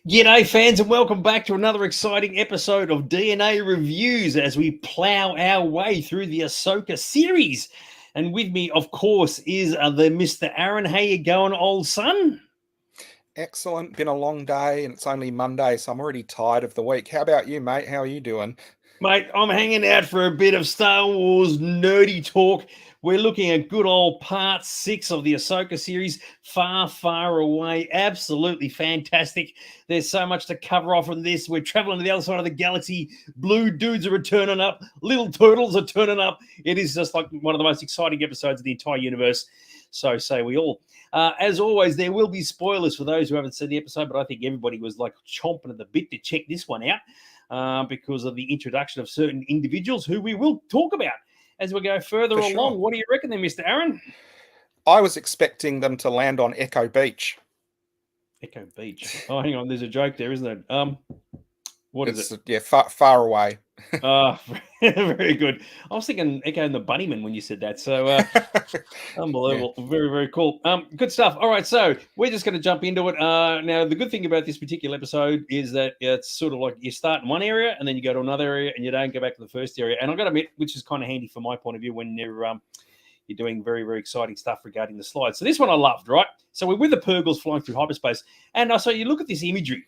G'day, fans, and welcome back to another exciting episode of DNA Reviews as we plow our way through the Ahsoka series. And with me, of course, is the Mr. Aaron. How you going, old son? Excellent. Been a long day and it's only Monday, so I'm already tired of the week. How about you, mate? How are you doing? Mate, I'm hanging out for a bit of Star Wars nerdy talk. We're looking at good old part 6 of the Ahsoka series, Far, Far Away. Absolutely fantastic. There's so much to cover off from this. We're traveling to the other side of the galaxy. Blue dudes are turning up. Little turtles are turning up. It is just like one of the most exciting episodes of the entire universe. So say we all. As always, there will be spoilers for those who haven't seen the episode, but I think everybody was like chomping at the bit to check this one out. Because of the introduction of certain individuals who we will talk about as we go further along. Sure. What do you reckon then, Mr. Aaron? I was expecting them to land on Echo Beach. Echo Beach. Oh, hang on. There's a joke there, isn't it? What is it? Yeah, far away. Very good. I was thinking Echo and the Bunnyman when you said that. So unbelievable. Yeah. Very, very cool. Good stuff. All right. So we're just going to jump into it. Now, the good thing about this particular episode is that it's sort of like you start in one area and then you go to another area and you don't go back to the first area. And I've got to admit, which is kind of handy from my point of view when you're doing very, very exciting stuff regarding the slides. So this one I loved, right? So we're with the Purgles flying through hyperspace. And so you look at this imagery.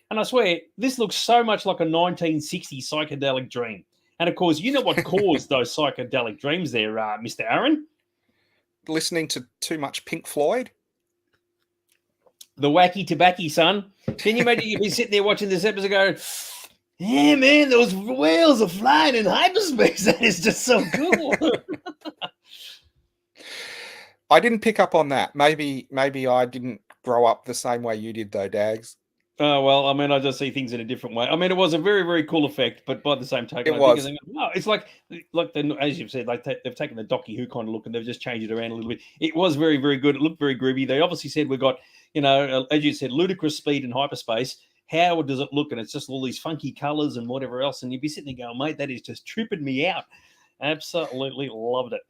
And I swear, this looks so much like a 1960s psychedelic dream. And, of course, you know what caused those psychedelic dreams there, Mr. Aaron? Listening to too much Pink Floyd? The wacky tobacco, son. Can you imagine you'd be sitting there watching this episode going, yeah, man, those whales are flying in hyperspace. That is just so cool. I didn't pick up on that. Maybe I didn't grow up the same way you did, though, Dags. Oh, well, I mean, I just see things in a different way. I mean, it was a very, very cool effect, but by the same token, it's like as you've said, they've taken the Doctor Who kind of look and they've just changed it around a little bit. It was very, very good. It looked very groovy. They obviously said we've got, as you said, ludicrous speed in hyperspace. How does it look? And it's just all these funky colors and whatever else. And you'd be sitting there going, mate, that is just tripping me out. Absolutely loved it.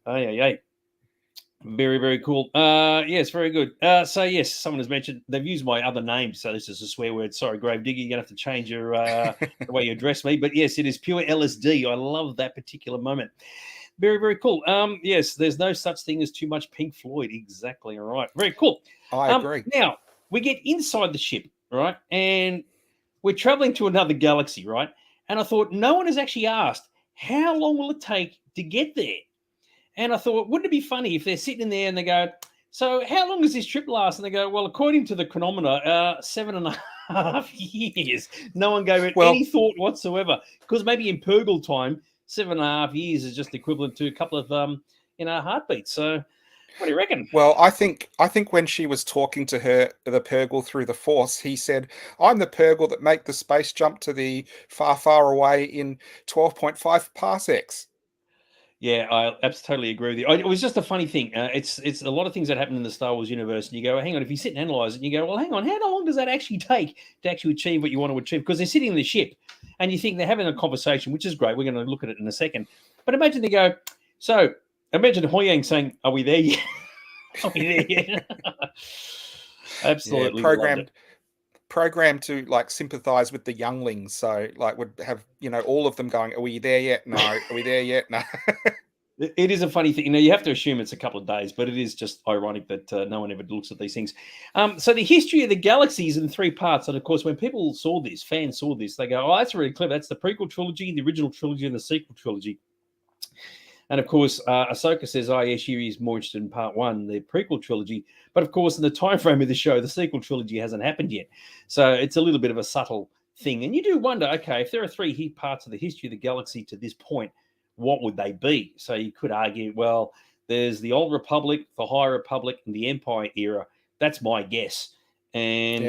Oh, yeah. Very, very cool. Yes, very good. So, yes, someone has mentioned they've used my other name. So, this is a swear word. Sorry, Gravedigger. You're going to have to change your the way you address me. But, yes, it is pure LSD. I love that particular moment. Very, very cool. Yes, there's no such thing as too much Pink Floyd. Exactly. All right. Very cool. I agree. Now, we get inside the ship, right? And we're traveling to another galaxy, right? And I thought, no one has actually asked, how long will it take to get there? And I thought, wouldn't it be funny if they're sitting there and they go, so how long does this trip last? And they go, well, according to the chronometer, 7.5 years. No one gave it any thought whatsoever. Because maybe in Purgle time, 7.5 years is just equivalent to a couple of, heartbeats. So what do you reckon? Well, I think when she was talking to the Purgle through the Force, he said, I'm the Purgle that make the space jump to the far, far away in 12.5 parsecs. Yeah, I absolutely agree with you. It was just a funny thing. It's a lot of things that happen in the Star Wars universe, and you go, hang on, if you sit and analyze it, and you go, well, hang on, how long does that actually take to actually achieve what you want to achieve? Because they're sitting in the ship, and you think they're having a conversation, which is great. We're going to look at it in a second. But imagine they go, so imagine Hoyang saying, are we there yet? Are we there yet? Absolutely. Yeah, programmed to like sympathize with the younglings, so like would have all of them going, are we there yet? No. Are we there yet? No. It is a funny thing. You have to assume it's a couple of days, but it is just ironic that no one ever looks at these things. So the history of the galaxy is in 3 parts, and of course when people saw this, fans saw this, they go, oh, that's really clever. That's the prequel trilogy, the original trilogy, and the sequel trilogy. And of course, Ahsoka says, oh, yeah, she is more interested in part 1, the prequel trilogy. But of course, in the time frame of the show, the sequel trilogy hasn't happened yet. So it's a little bit of a subtle thing. And you do wonder, okay, if there are 3 parts of the history of the galaxy to this point, what would they be? So you could argue, well, there's the Old Republic, the High Republic, and the Empire era. That's my guess. And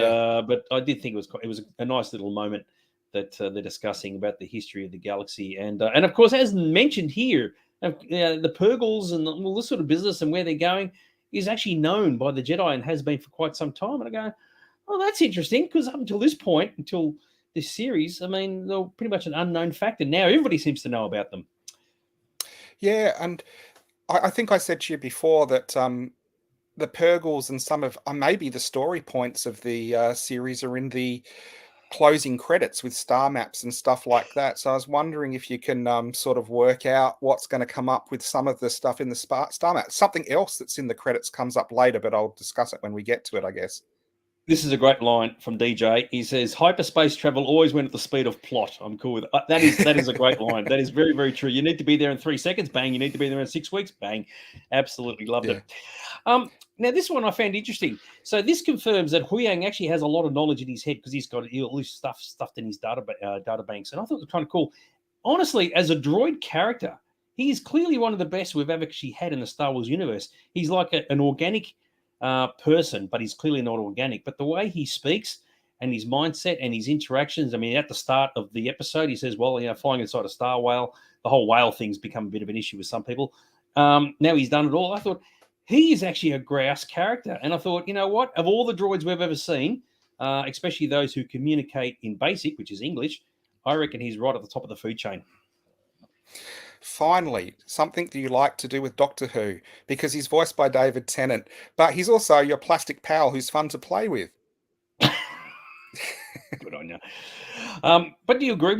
but I did think it was a nice little moment that they're discussing about the history of the galaxy. And of course, as mentioned here, the Purgles and all this sort of business and where they're going is actually known by the Jedi and has been for quite some time. And I go, oh, that's interesting, because up until this point, until this series, I mean, they're pretty much an unknown factor. Now everybody seems to know about them. Yeah, and I think I said to you before that the Purgles and some of maybe the story points of the series are in the closing credits with star maps and stuff like that. So I was wondering if you can sort of work out what's going to come up with some of the stuff in the star map. Something else that's in the credits comes up later, but I'll discuss it when we get to it, I guess. This is a great line from DJ. He says, "Hyperspace travel always went at the speed of plot." I'm cool with it. That is a great line. That is very, very true. You need to be there in 3 seconds. Bang. You need to be there in 6 weeks. Bang. Absolutely loved it. Now, this one I found interesting. So this confirms that Huyang actually has a lot of knowledge in his head because he's got all this stuff stuffed in his data banks. And I thought it was kind of cool. Honestly, as a droid character, he is clearly one of the best we've ever actually had in the Star Wars universe. He's like an organic person, but he's clearly not organic. But the way he speaks and his mindset and his interactions, I mean, at the start of the episode, he says, well, flying inside a star whale, the whole whale thing's become a bit of an issue with some people. Now he's done it all. I thought, he is actually a grouse character. And I thought, you know what? Of all the droids we've ever seen, especially those who communicate in basic, which is English, I reckon he's right at the top of the food chain. Finally, something that you like to do with Doctor Who, because he's voiced by David Tennant, but he's also your plastic pal who's fun to play with. Good on you. But do you agree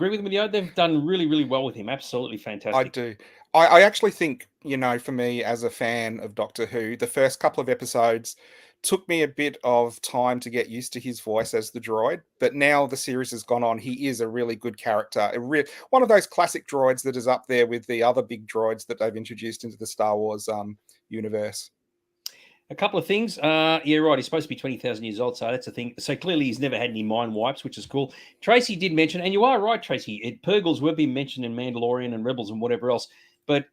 with me? They've done really, really well with him. Absolutely fantastic. I do. I actually think, for me as a fan of Doctor Who, the first couple of episodes took me a bit of time to get used to his voice as the droid, but now the series has gone on. He is a really good character. One of those classic droids that is up there with the other big droids that they've introduced into the Star Wars universe. A couple of things. Yeah, right. He's supposed to be 20,000 years old, so that's a thing. So clearly he's never had any mind wipes, which is cool. Tracy did mention, and you are right, Tracy, Purgles will be mentioned in Mandalorian and Rebels and whatever else. But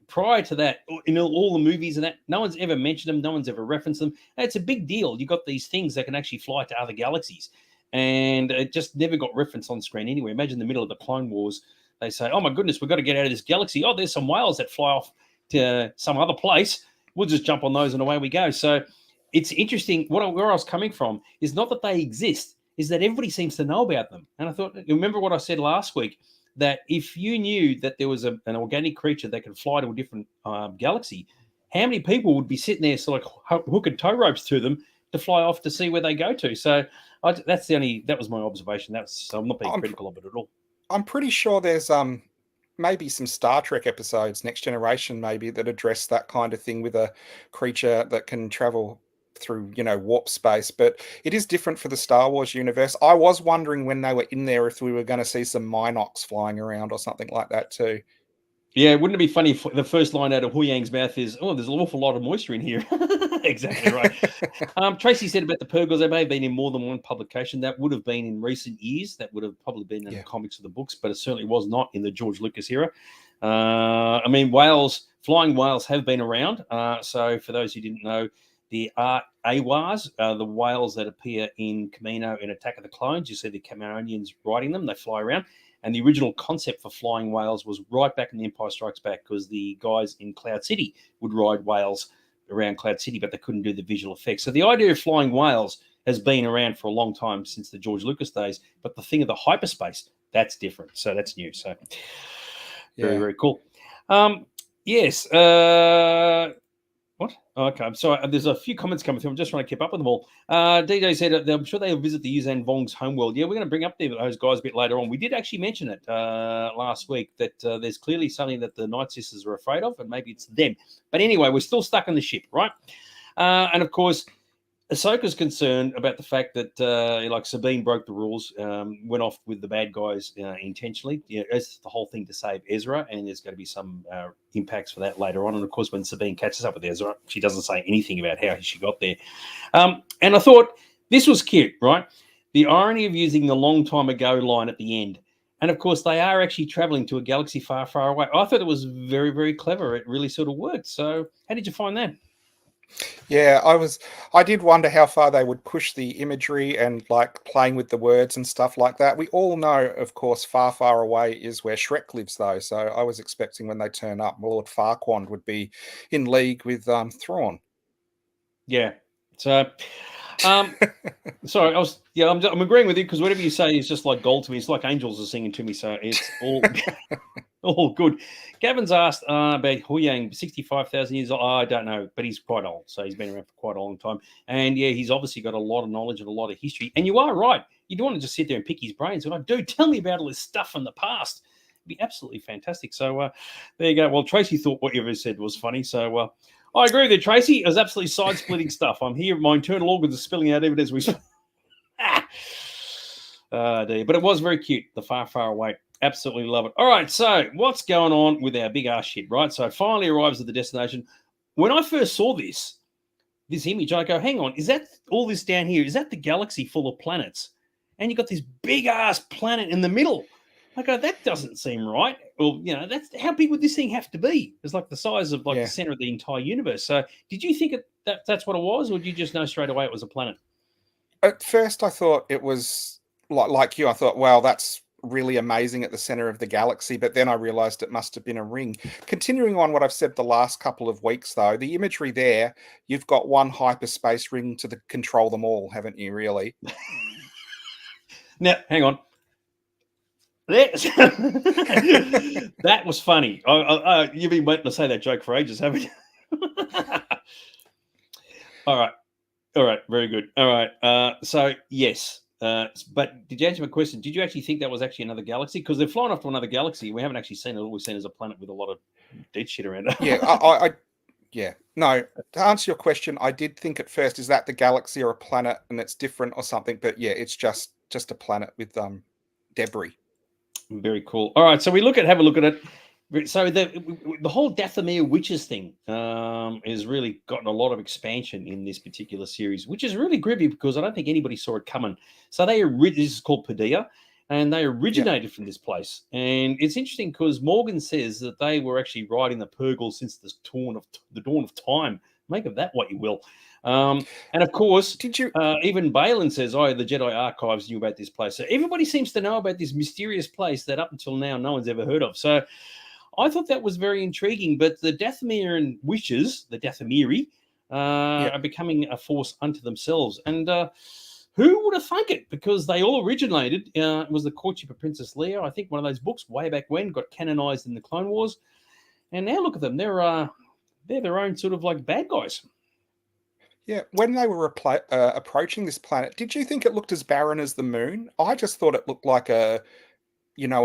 prior to that, in all the movies and that, no one's ever mentioned them. No one's ever referenced them. And it's a big deal. You've got these things that can actually fly to other galaxies. And it just never got referenced on screen anyway. Imagine the middle of the Clone Wars. They say, oh, my goodness, we've got to get out of this galaxy. Oh, there's some whales that fly off to some other place. We'll just jump on those and away we go. So it's interesting. Where I was coming from is not that they exist, is that everybody seems to know about them. And I thought, remember what I said last week, that if you knew that there was an organic creature that could fly to a different galaxy, how many people would be sitting there sort of hooking tow ropes to them to fly off to see where they go to? So that was my observation. I'm not being critical of it at all. I'm pretty sure there's maybe some Star Trek episodes, Next Generation maybe, that address that kind of thing with a creature that can travel through, warp space. But it is different for the Star Wars universe. I was wondering when they were in there if we were going to see some Minox flying around or something like that too. Yeah, wouldn't it be funny if the first line out of Huyang's mouth is, oh, there's an awful lot of moisture in here. Exactly right. Tracy said about the Purgles, they may have been in more than one publication. That would have been in recent years. That would have probably been in the comics or the books, but it certainly was not in the George Lucas era. I mean, flying whales have been around. So for those who didn't know, the Awars, the whales that appear in Camino in Attack of the Clones, you see the Cameronians riding them. They fly around. And the original concept for flying whales was right back in The Empire Strikes Back, because the guys in Cloud City would ride whales around Cloud City, but they couldn't do the visual effects. So the idea of flying whales has been around for a long time, since the George Lucas days. But the thing of the hyperspace, that's different. So that's new. So very, very cool. Yes. What? Okay, I'm sorry. There's a few comments coming through. I'm just trying to keep up with them all. DJ said, I'm sure they'll visit the Yuzhan Vong's homeworld. Yeah, we're going to bring up those guys a bit later on. We did actually mention it last week, that there's clearly something that the Night Sisters are afraid of, and maybe it's them. But anyway, we're still stuck on the ship, right? And of course, Ahsoka's concerned about the fact that, Sabine broke the rules, went off with the bad guys intentionally. It's the whole thing to save Ezra, and there's going to be some impacts for that later on. And of course, when Sabine catches up with Ezra, she doesn't say anything about how she got there. And I thought this was cute, right? The irony of using the long time ago line at the end. And of course, they are actually traveling to a galaxy far, far away. I thought it was very, very clever. It really sort of worked. So how did you find that? Yeah, I did wonder how far they would push the imagery and playing with the words and stuff like that. We all know, of course, far, far away is where Shrek lives, though. So I was expecting when they turn up, Lord Farquaad would be in league with Thrawn. Yeah. So, sorry, I'm agreeing with you, because whatever you say is just like gold to me. It's like angels are singing to me. So it's all. Oh, good. Gavin's asked about Huyang, 65,000 years old. I don't know, but he's quite old. So he's been around for quite a long time. And yeah, he's obviously got a lot of knowledge and a lot of history. And you are right. You don't want to just sit there and pick his brains. And I do. Tell me about all this stuff from the past. It'd be absolutely fantastic. So there you go. Well, Tracy thought what you ever said was funny. So I agree with you, Tracy. It was absolutely side-splitting stuff. I'm here. My internal organs are spilling out even as we speak. Dear. But it was very cute. The far, far away. Absolutely love it. All right, so what's going on with our big ass ship, right? So it finally arrives at the destination. When I first saw this image, I go, hang on, is that all this down here? Is that the galaxy full of planets? And you got this big ass planet in the middle. I go, that doesn't seem right. Well, that's how big would this thing have to be? It's like the size of the center of the entire universe. So did you think that's what it was, or did you just know straight away it was a planet? At first, I thought it was like you. I thought, wow, that's really amazing at the center of the galaxy, but then I realized it must have been a ring. Continuing on what I've said the last couple of weeks, though, the imagery there, you've got one hyperspace ring to control them all, haven't you, really? Now, hang on. That was funny. You've been waiting to say that joke for ages, haven't you? All right, very good. All right, so yes. But did you answer my question? Did you actually think that was actually another galaxy? Because they're flying off to another galaxy. We haven't actually seen it. All we've seen is a planet with a lot of dead shit around it. Yeah, no. To answer your question, I did think at first, is that the galaxy or a planet, and it's different or something? But yeah, it's just a planet with debris. Very cool. All right, so have a look at it. So the whole Dathomir witches thing has really gotten a lot of expansion in this particular series, which is really grippy because I don't think anybody saw it coming. So this is called Padilla, and they originated from this place. And it's interesting because Morgan says that they were actually riding the Purgle since the dawn of time. Make of that what you will. And of course, even Balin says, the Jedi archives knew about this place. So everybody seems to know about this mysterious place that up until now no one's ever heard of. So I thought that was very intriguing. But the Dathomirian witches, the Dathomiri, are becoming a force unto themselves. And who would have thunk it? Because they all originated. It was the courtship of Princess Leia. I think one of those books way back when got canonized in the Clone Wars. And now look at them. They're their own sort of like bad guys. Yeah, when they were approaching this planet, did you think it looked as barren as the moon? I just thought it looked like a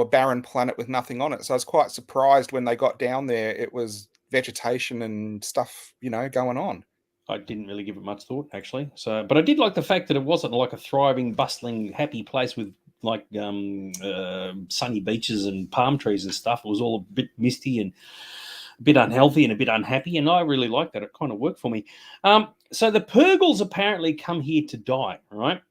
barren planet with nothing on it. So I was quite surprised when they got down there. It was vegetation and stuff, going on. I didn't really give it much thought, actually. But I did like the fact that it wasn't like a thriving, bustling, happy place with like sunny beaches and palm trees and stuff. It was all a bit misty and a bit unhealthy and a bit unhappy, and I really liked that. It kind of worked for me. So the Purgles apparently come here to die, right?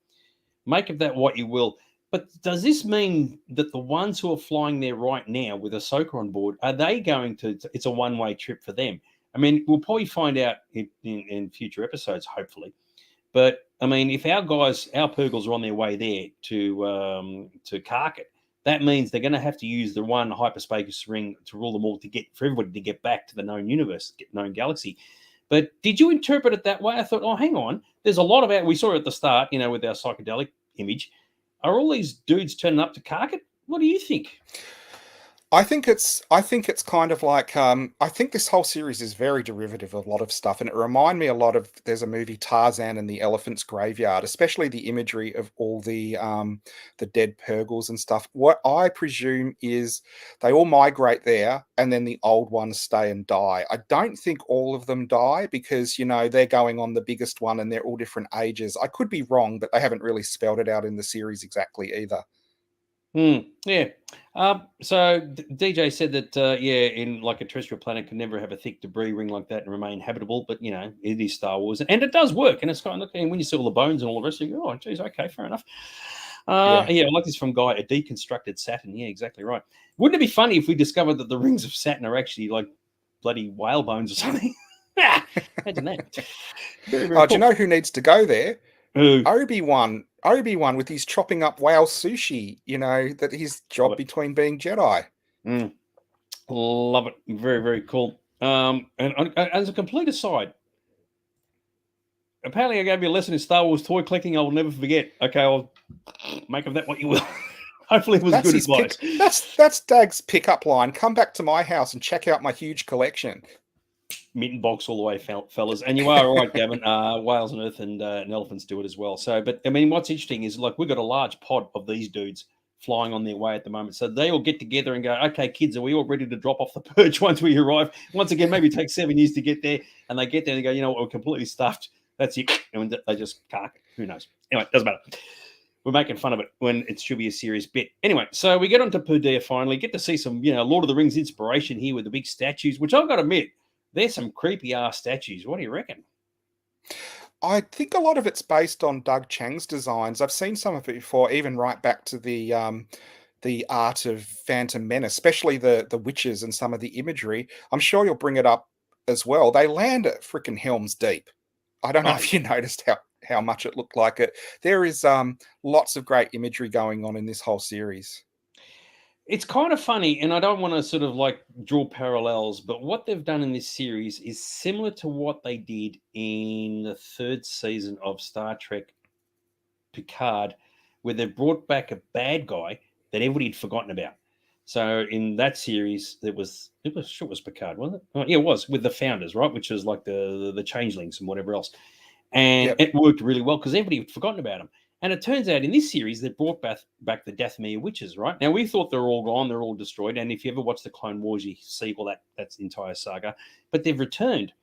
Make of that what you will. But does this mean that the ones who are flying there right now with Ahsoka on board, are they going to, it's a one-way trip for them? I mean, we'll probably find out in future episodes, hopefully. But, I mean, if our Purgles are on their way there to Karkat, that means they're going to have to use the one hyperspace ring to rule them all for everybody to get back to the known universe, known galaxy. But did you interpret it that way? I thought, hang on. There's a lot of we saw it at the start, with our psychedelic image. Are all these dudes turning up to Karkat? What do you think? I think it's kind of like I think this whole series is very derivative of a lot of stuff, and it reminded me a lot of, there's a movie Tarzan and the Elephant's Graveyard, especially the imagery of all the dead Purgles and stuff. What I presume is they all migrate there, and then the old ones stay and die. I don't think all of them die because they're going on the biggest one, and they're all different ages. I could be wrong, but they haven't really spelled it out in the series exactly either. Yeah. So DJ said that, in like a terrestrial planet can never have a thick debris ring like that and remain habitable. But, it is Star Wars. And it does work. And it's kind of, and when you see all the bones and all the rest, you go, oh, geez, okay, fair enough. I like this from Guy, a deconstructed Saturn. Yeah, exactly right. Wouldn't it be funny if we discovered that the rings of Saturn are actually like bloody whale bones or something? Imagine that. Very, very cool. Do you know who needs to go there? Obi-Wan with his chopping up whale sushi, that his job between being Jedi. Love it. Very, very cool. And as a complete aside, apparently I gave you a lesson in Star Wars toy collecting I will never forget. Okay, I'll make of that what you will. Hopefully, it was That's good his pick. advice. That's Dag's pickup line. Come back to my house and check out my huge collection. Mitten box all the way, fellas. And you are right, Gavin. Whales on Earth and elephants do it as well. So, but I mean, what's interesting is like we've got a large pod of these dudes flying on their way at the moment. So they all get together and go, okay, kids, are we all ready to drop off the perch once we arrive? Once again, maybe it takes 7 years to get there. And they get there and they go, you know what, we're completely stuffed. That's it. And they just cark. Who knows? Anyway, doesn't matter. We're making fun of it when it should be a serious bit. Anyway, so we get on to Perdea finally. Get to see some, Lord of the Rings inspiration here with the big statues, which I've got to admit, there's some creepy ass statues. What do you reckon? I think a lot of it's based on Doug Chang's designs. I've seen some of it before, even right back to the art of Phantom Menace, especially the witches and some of the imagery. I'm sure you'll bring it up as well. They land at freaking Helm's Deep. I don't know Oh, if you noticed how much it looked like it. There is lots of great imagery going on in this whole series. it's kind of funny, and I don't want to sort of like draw parallels, but what they've done in this series is similar to what they did in the third season of Star Trek Picard, where they brought back a bad guy that everybody had forgotten about. So in that series, it was Picard, wasn't it? Oh, yeah, it was with the founders, right? Which was like the changelings and whatever else, and Yep. it worked really well because everybody had forgotten about them. And it turns out in this series they brought back the Dathomir witches. Right now, we thought they're all gone, they're all destroyed. And if you ever watch the Clone Wars, you see all that's the entire saga. But they've returned,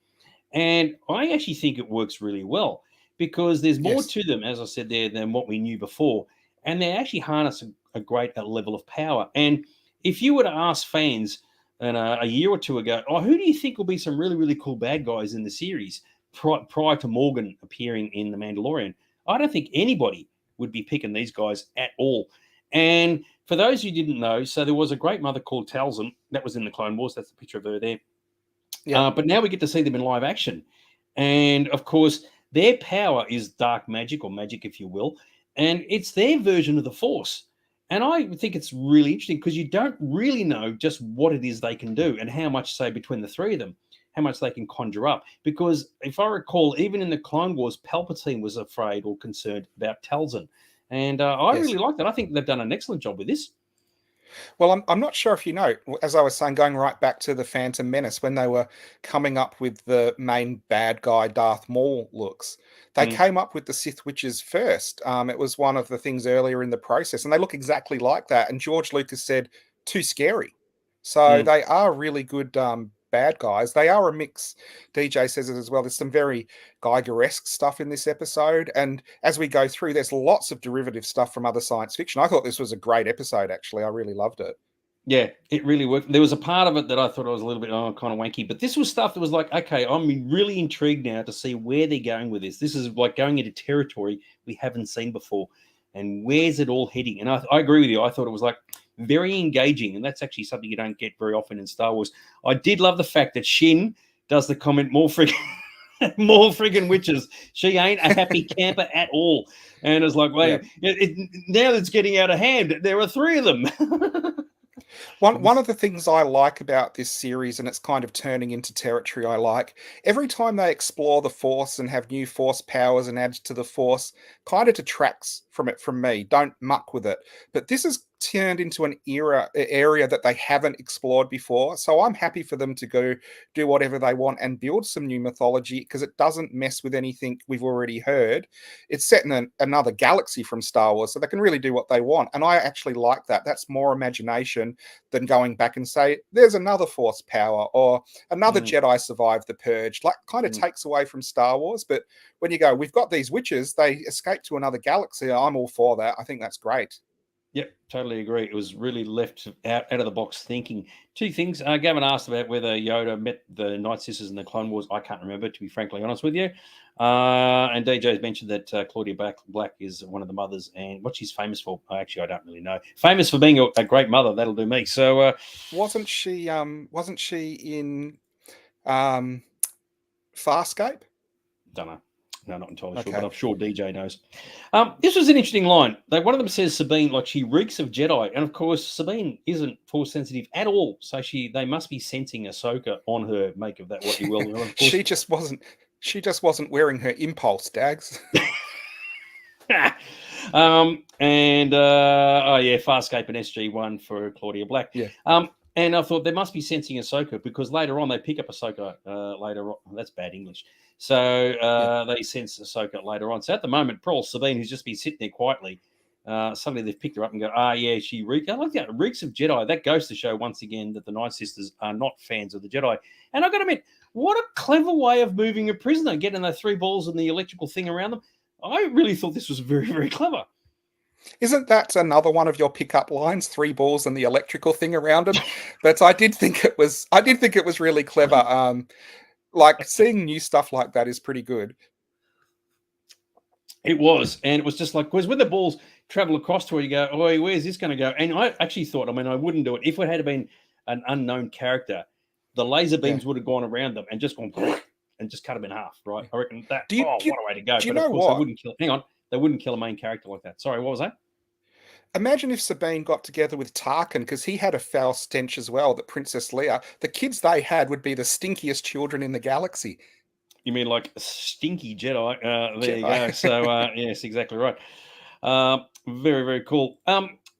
and I actually think it works really well because there's more Yes. to them, as I said there, than what we knew before. And they actually harness a great level of power. And if you were to ask fans a year or two ago, oh, who do you think will be some really, really cool bad guys in the series prior to Morgan appearing in The Mandalorian? I don't think anybody would be picking these guys at all. And for those who didn't know, so there was a great mother called Talzin that was in the Clone Wars. That's the picture of her there. Yep. But now we get to see them in live action. And of course, their power is dark magic or magic, if you will. And it's their version of the Force. And I think it's really interesting because you don't really know just what it is they can do and how much, say, between the three of them, how much they can conjure up. Because if I recall, even in the Clone Wars, Palpatine was afraid or concerned about Talzin. And I Yes. really like that. I think they've done an excellent job with this. Well, I'm not sure if you know, as I was saying, going right back to the Phantom Menace, when they were coming up with the main bad guy Darth Maul looks, they Mm, came up with the Sith Witches first. It was one of the things earlier in the process, and they look exactly like that. And George Lucas said, too scary. So mm. they are really good bad guys. They are a mix. DJ says it as well. There's some very Geiger-esque stuff in this episode. And as we go through, there's lots of derivative stuff from other science fiction. I thought this was a great episode, actually. I really loved it. Yeah, it really worked. There was a part of it that I thought I was a little bit kind of wanky, but this was stuff that was like, okay, I'm really intrigued now to see where they're going with this. This is like going into territory we haven't seen before, and where's it all heading? And I agree with you. I thought it was like very engaging, and that's actually something you don't get very often in Star Wars. I did love the fact that Shin does the comment more freaking more friggin' witches. She ain't a happy camper at all. And it's like, well, Yep. now it's getting out of hand. There are three of them. One of the things I like about this series, and it's kind of turning into territory I like, every time they explore the Force and have new Force powers and add to the Force, kind of detracts from it from me. Don't muck with it. But this has turned into an area that they haven't explored before. So I'm happy for them to go do whatever they want and build some new mythology because it doesn't mess with anything we've already heard. It's set in another galaxy from Star Wars, so they can really do what they want. And I actually like that. That's more imagination than going back and say, there's another Force power or another Mm, Jedi survived the Purge. Like, kind of mm. takes away from Star Wars. But when you go, we've got these witches, they escape to another galaxy. I'm all for that. I think that's great. Yep, totally agree. It was really left out of the box thinking. Two things. Gavin asked about whether Yoda met the Night Sisters in the Clone Wars. I can't remember, to be frankly honest with you. And DJ's mentioned that Claudia Black is one of the mothers, and what she's famous for. Actually, I don't really know. Famous for being a great mother. That'll do me. So, Wasn't she? Wasn't she in um, Farscape? don't know. No, not entirely sure, but Okay. I'm sure DJ knows. This was an interesting line. One of them says Sabine, like she reeks of Jedi, and of course Sabine isn't Force sensitive at all. So they must be sensing Ahsoka on her. Make of that what you will. And of course, she just wasn't. She just wasn't wearing her impulse dags. Oh yeah, Farscape and SG1 for Claudia Black. Yeah. And I thought there must be sensing Ahsoka because later on they pick up Ahsoka later on. That's bad English. So they sense Ahsoka later on. So at the moment, Pearl Sabine, who's just been sitting there quietly, suddenly they've picked her up and go, yeah, she reeks. I like that, reeks of Jedi. That goes to show once again that the Night Sisters are not fans of the Jedi. And I've got to admit, what a clever way of moving a prisoner, getting the 3 balls and the electrical thing around them. I really thought this was very, very clever. Isn't that another one of your pickup lines? 3 balls and the electrical thing around them. But I did think it was really clever. Like seeing new stuff like that is pretty good. It was, and it was just like because when the balls travel across to where you go, oh, where's this going to go? And I actually thought, I mean, I wouldn't do it if it had been an unknown character. The laser beams would have gone around them and just gone and just cut them in half, right? I reckon that. What a way to go! But of course, they wouldn't kill. Hang on, they wouldn't kill a main character like that. Sorry, what was that? Imagine if Sabine got together with Tarkin, because he had a foul stench as well, that Princess Leia, the kids they had would be the stinkiest children in the galaxy. You mean like stinky Jedi? There Jedi. you go. So, yes, exactly right. Very, very cool.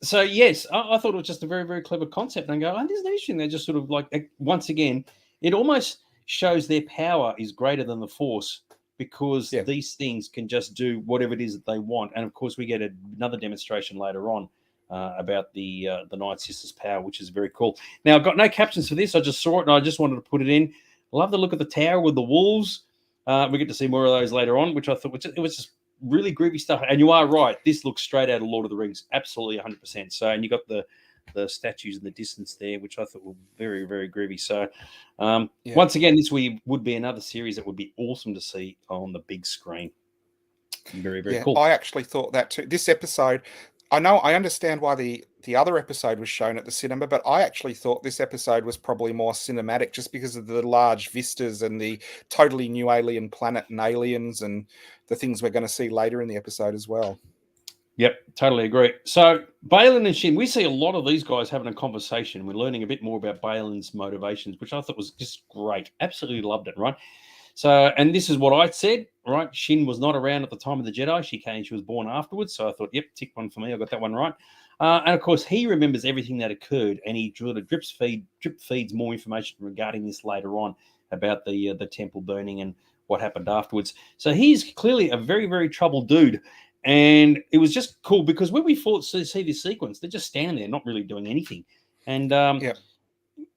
So, yes, I thought it was just a very, very clever concept. And I go, this is interesting. They're just sort of like, once again, it almost shows their power is greater than the Force because these things can just do whatever it is that they want. And of course, we get another demonstration later on about the Night Sisters' power, which is very cool. Now, I've got no captions for this. I just saw it and I just wanted to put it in. Love the look of the tower with the wolves. We get to see more of those later on, which I thought it was just really groovy stuff. And you are right. This looks straight out of Lord of the Rings. Absolutely 100%. So, and you got the statues in the distance there, which I thought were very, very groovy. So, once again, this would be another series that would be awesome to see on the big screen. Very, very cool. I actually thought that too. This episode, I understand why the other episode was shown at the cinema, but I actually thought this episode was probably more cinematic just because of the large vistas and the totally new alien planet and aliens and the things we're going to see later in the episode as well. Yep, totally agree. So Baylan and Shin, we see a lot of these guys having a conversation. We're learning a bit more about Baylan's motivations, which I thought was just great. Absolutely loved it, right? So, and this is what I said, right? Shin was not around at the time of the Jedi. She was born afterwards. So I thought, yep, tick one for me. I got that one right. And of course, he remembers everything that occurred, and he sort of drip feeds more information regarding this later on about the temple burning and what happened afterwards. So he's clearly a very, very troubled dude. And it was just cool because when we see this sequence, they're just standing there, not really doing anything. And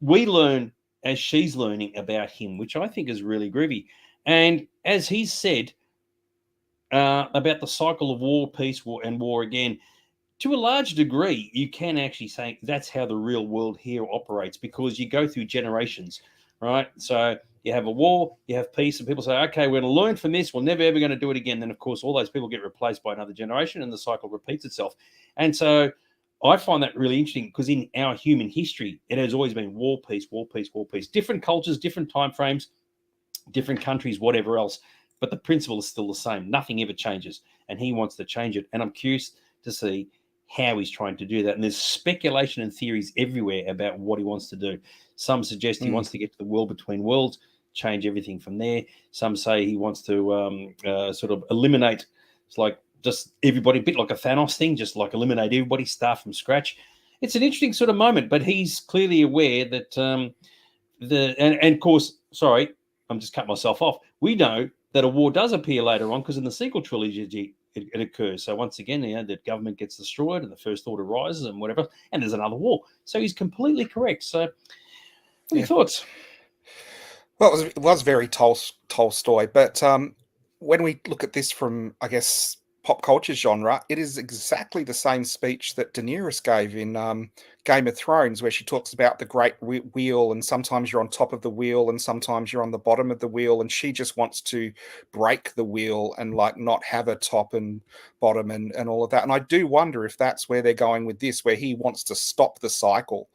we learn as she's learning about him, which I think is really groovy. And as he said about the cycle of war, peace, war, and war again, to a large degree, you can actually say that's how the real world here operates because you go through generations, right? So you have a war, you have peace, and people say, okay, we're going to learn from this. We're never, ever going to do it again. Then, of course, all those people get replaced by another generation and the cycle repeats itself. And so I find that really interesting because in our human history, it has always been war, peace, war, peace, war, peace. Different cultures, different time frames, different countries, whatever else. But the principle is still the same. Nothing ever changes. And he wants to change it. And I'm curious to see how he's trying to do that. And there's speculation and theories everywhere about what he wants to do. Some suggest he wants to get to the world between worlds, change everything from there. Some say he wants to sort of eliminate, it's like just everybody, a bit like a Thanos thing, just like eliminate everybody, start from scratch. It's an interesting sort of moment, but he's clearly aware that and of course, sorry, I'm just cutting myself off. We know that a war does appear later on because in the sequel trilogy, it occurs. So once again, the government gets destroyed and the First Order rises and whatever, and there's another war. So he's completely correct. So what are your thoughts? Well, it was very Tolstoy, but when we look at this from, I guess, pop culture genre, it is exactly the same speech that Daenerys gave in Game of Thrones, where she talks about the great wheel, and sometimes you're on top of the wheel, and sometimes you're on the bottom of the wheel, and she just wants to break the wheel and like not have a top and bottom and all of that. And I do wonder if that's where they're going with this, where he wants to stop the cycle.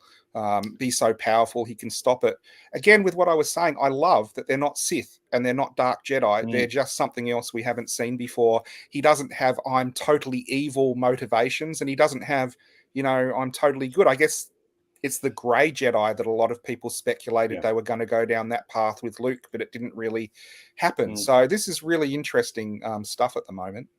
Be so powerful he can stop it. Again, with what I was saying, I love that they're not Sith and they're not Dark Jedi. They're just something else we haven't seen before. He doesn't have I'm totally evil motivations, and he doesn't have, I'm totally good. I guess it's the grey Jedi that a lot of people speculated they were going to go down that path with Luke, but it didn't really happen. So this is really interesting stuff at the moment.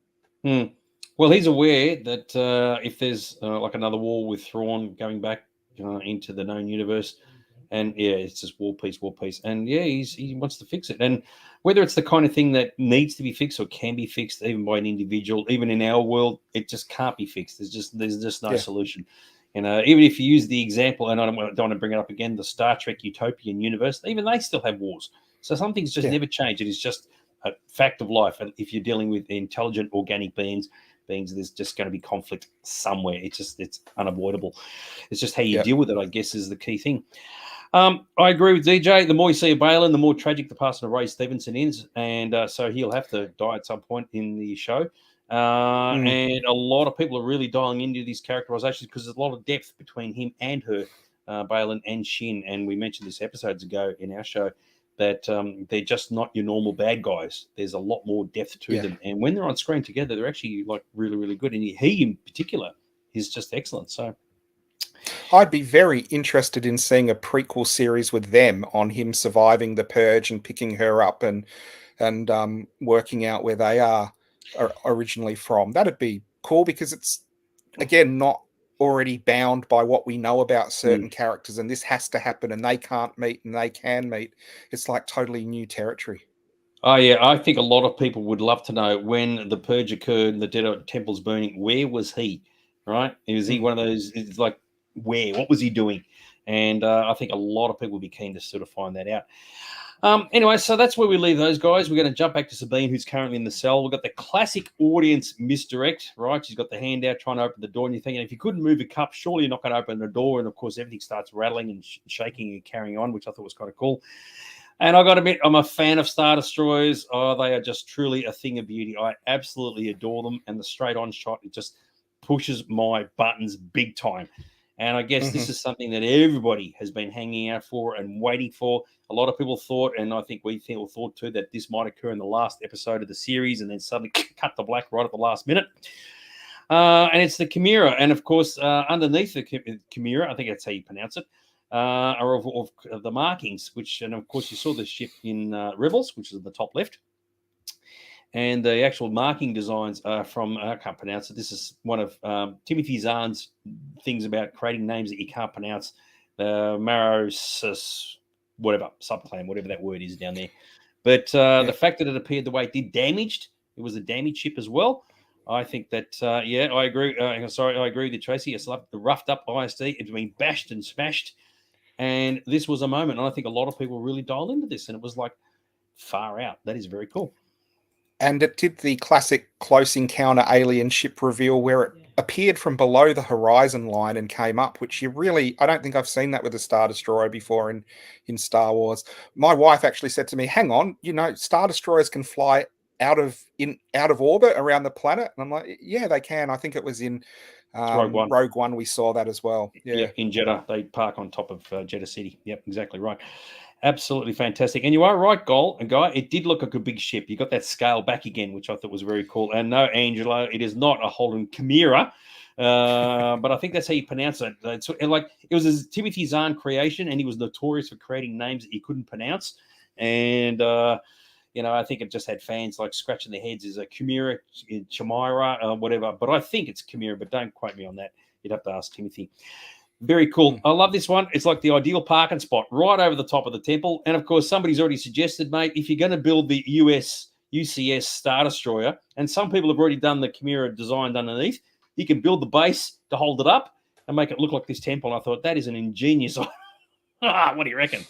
Well, he's aware that if there's like another war with Thrawn going back into the known universe, and yeah, it's just war peace, and yeah, he wants to fix it. And whether it's the kind of thing that needs to be fixed or can be fixed even by an individual, even in our world, it just can't be fixed. There's no Yeah, solution. Even if you use the example, and I don't want to bring it up again, the Star Trek utopian universe, even they still have wars. So some things just yeah, never change. It is just a fact of life. And if you're dealing with intelligent organic beings, there's just going to be conflict somewhere. It's unavoidable. It's just how you yeah. deal with it, I guess, is the key thing. I agree with DJ. The more you see of Balin, the more tragic the passing of Ray Stevenson is, and so he'll have to die at some point in the show. Mm, And a lot of people are really dialing into these characterizations because there's a lot of depth between him and her, Balin and Shin. And we mentioned this episodes ago in our show that they're just not your normal bad guys. There's a lot more depth to yeah. them, and when they're on screen together, they're actually like really, really good. And he in particular is just excellent. So I'd be very interested in seeing a prequel series with them on him surviving the purge and picking her up and working out where they are originally from. That'd be cool because it's again not already bound by what we know about mm. certain characters, and this has to happen, and they can't meet, and they can meet. It's like totally new territory. Oh yeah, I think a lot of people would love to know when the purge occurred and the Dead temple's burning. Where was he? Right? Was he Mm. one of those? It's like where? What was he doing? And I think a lot of people would be keen to sort of find that out. Anyway, so that's where we leave those guys. We're going to jump back to Sabine, who's currently in the cell. We've got the classic audience misdirect, right? She's got the hand out trying to open the door, and you're thinking, if you couldn't move a cup, surely you're not going to open the door. And of course, everything starts rattling and shaking and carrying on, which I thought was kind of cool. And I got to admit, I'm a fan of Star Destroyers. Oh, they are just truly a thing of beauty. I absolutely adore them. And the straight on shot, it just pushes my buttons big time. And I guess Hmm. this is something that everybody has been hanging out for and waiting for. A lot of people thought, and I think we thought too, that this might occur in the last episode of the series and then suddenly cut to black right at the last minute. And it's the Chimera. And of course, underneath the Chimera, I think that's how you pronounce it, are of the markings, which, and of course, you saw the ship in Rebels, which is in the top left. And the actual marking designs are from, I can't pronounce it. This is one of Timothy Zahn's things about creating names that you can't pronounce. Marosus, whatever, subclan, whatever that word is down there. But Yeah. the fact that it appeared the way it did damaged, it was a damaged ship as well. I think that, yeah, I agree. I agree with you, Tracy. It's like the roughed up ISD. It's been bashed and smashed. And this was a moment. And I think a lot of people really dialed into this. And it was like far out. That is very cool. And it did the classic close encounter alien ship reveal where it appeared from below the horizon line and came up, which I don't think I've seen that with a Star Destroyer before in Star Wars. My wife actually said to me, hang on, Star Destroyers can fly out of orbit around the planet. And I'm like, yeah, they can. I think it was in It's Rogue One. Rogue One we saw that as well. Yeah. Yep, in Jeddah. They park on top of Jeddah City. Yep, exactly right. Absolutely fantastic. And you are right, Guy. It did look like a big ship. You got that scale back again, which I thought was very cool. And no, Angelo, it is not a Holden Chimera. But I think that's how you pronounce it. It was a Timothy Zahn creation, and he was notorious for creating names that you couldn't pronounce. And I think it just had fans like scratching their heads. Is a Chimera, whatever. But I think it's Chimera, but don't quote me on that. You'd have to ask Timothy. Very cool. Mm. I love this one. It's like the ideal parking spot right over the top of the temple. And of course, somebody's already suggested, mate, if you're going to build the UCS Star Destroyer, and some people have already done the Chimera designed underneath, you can build the base to hold it up and make it look like this temple. And I thought that is an ingenious. What do you reckon?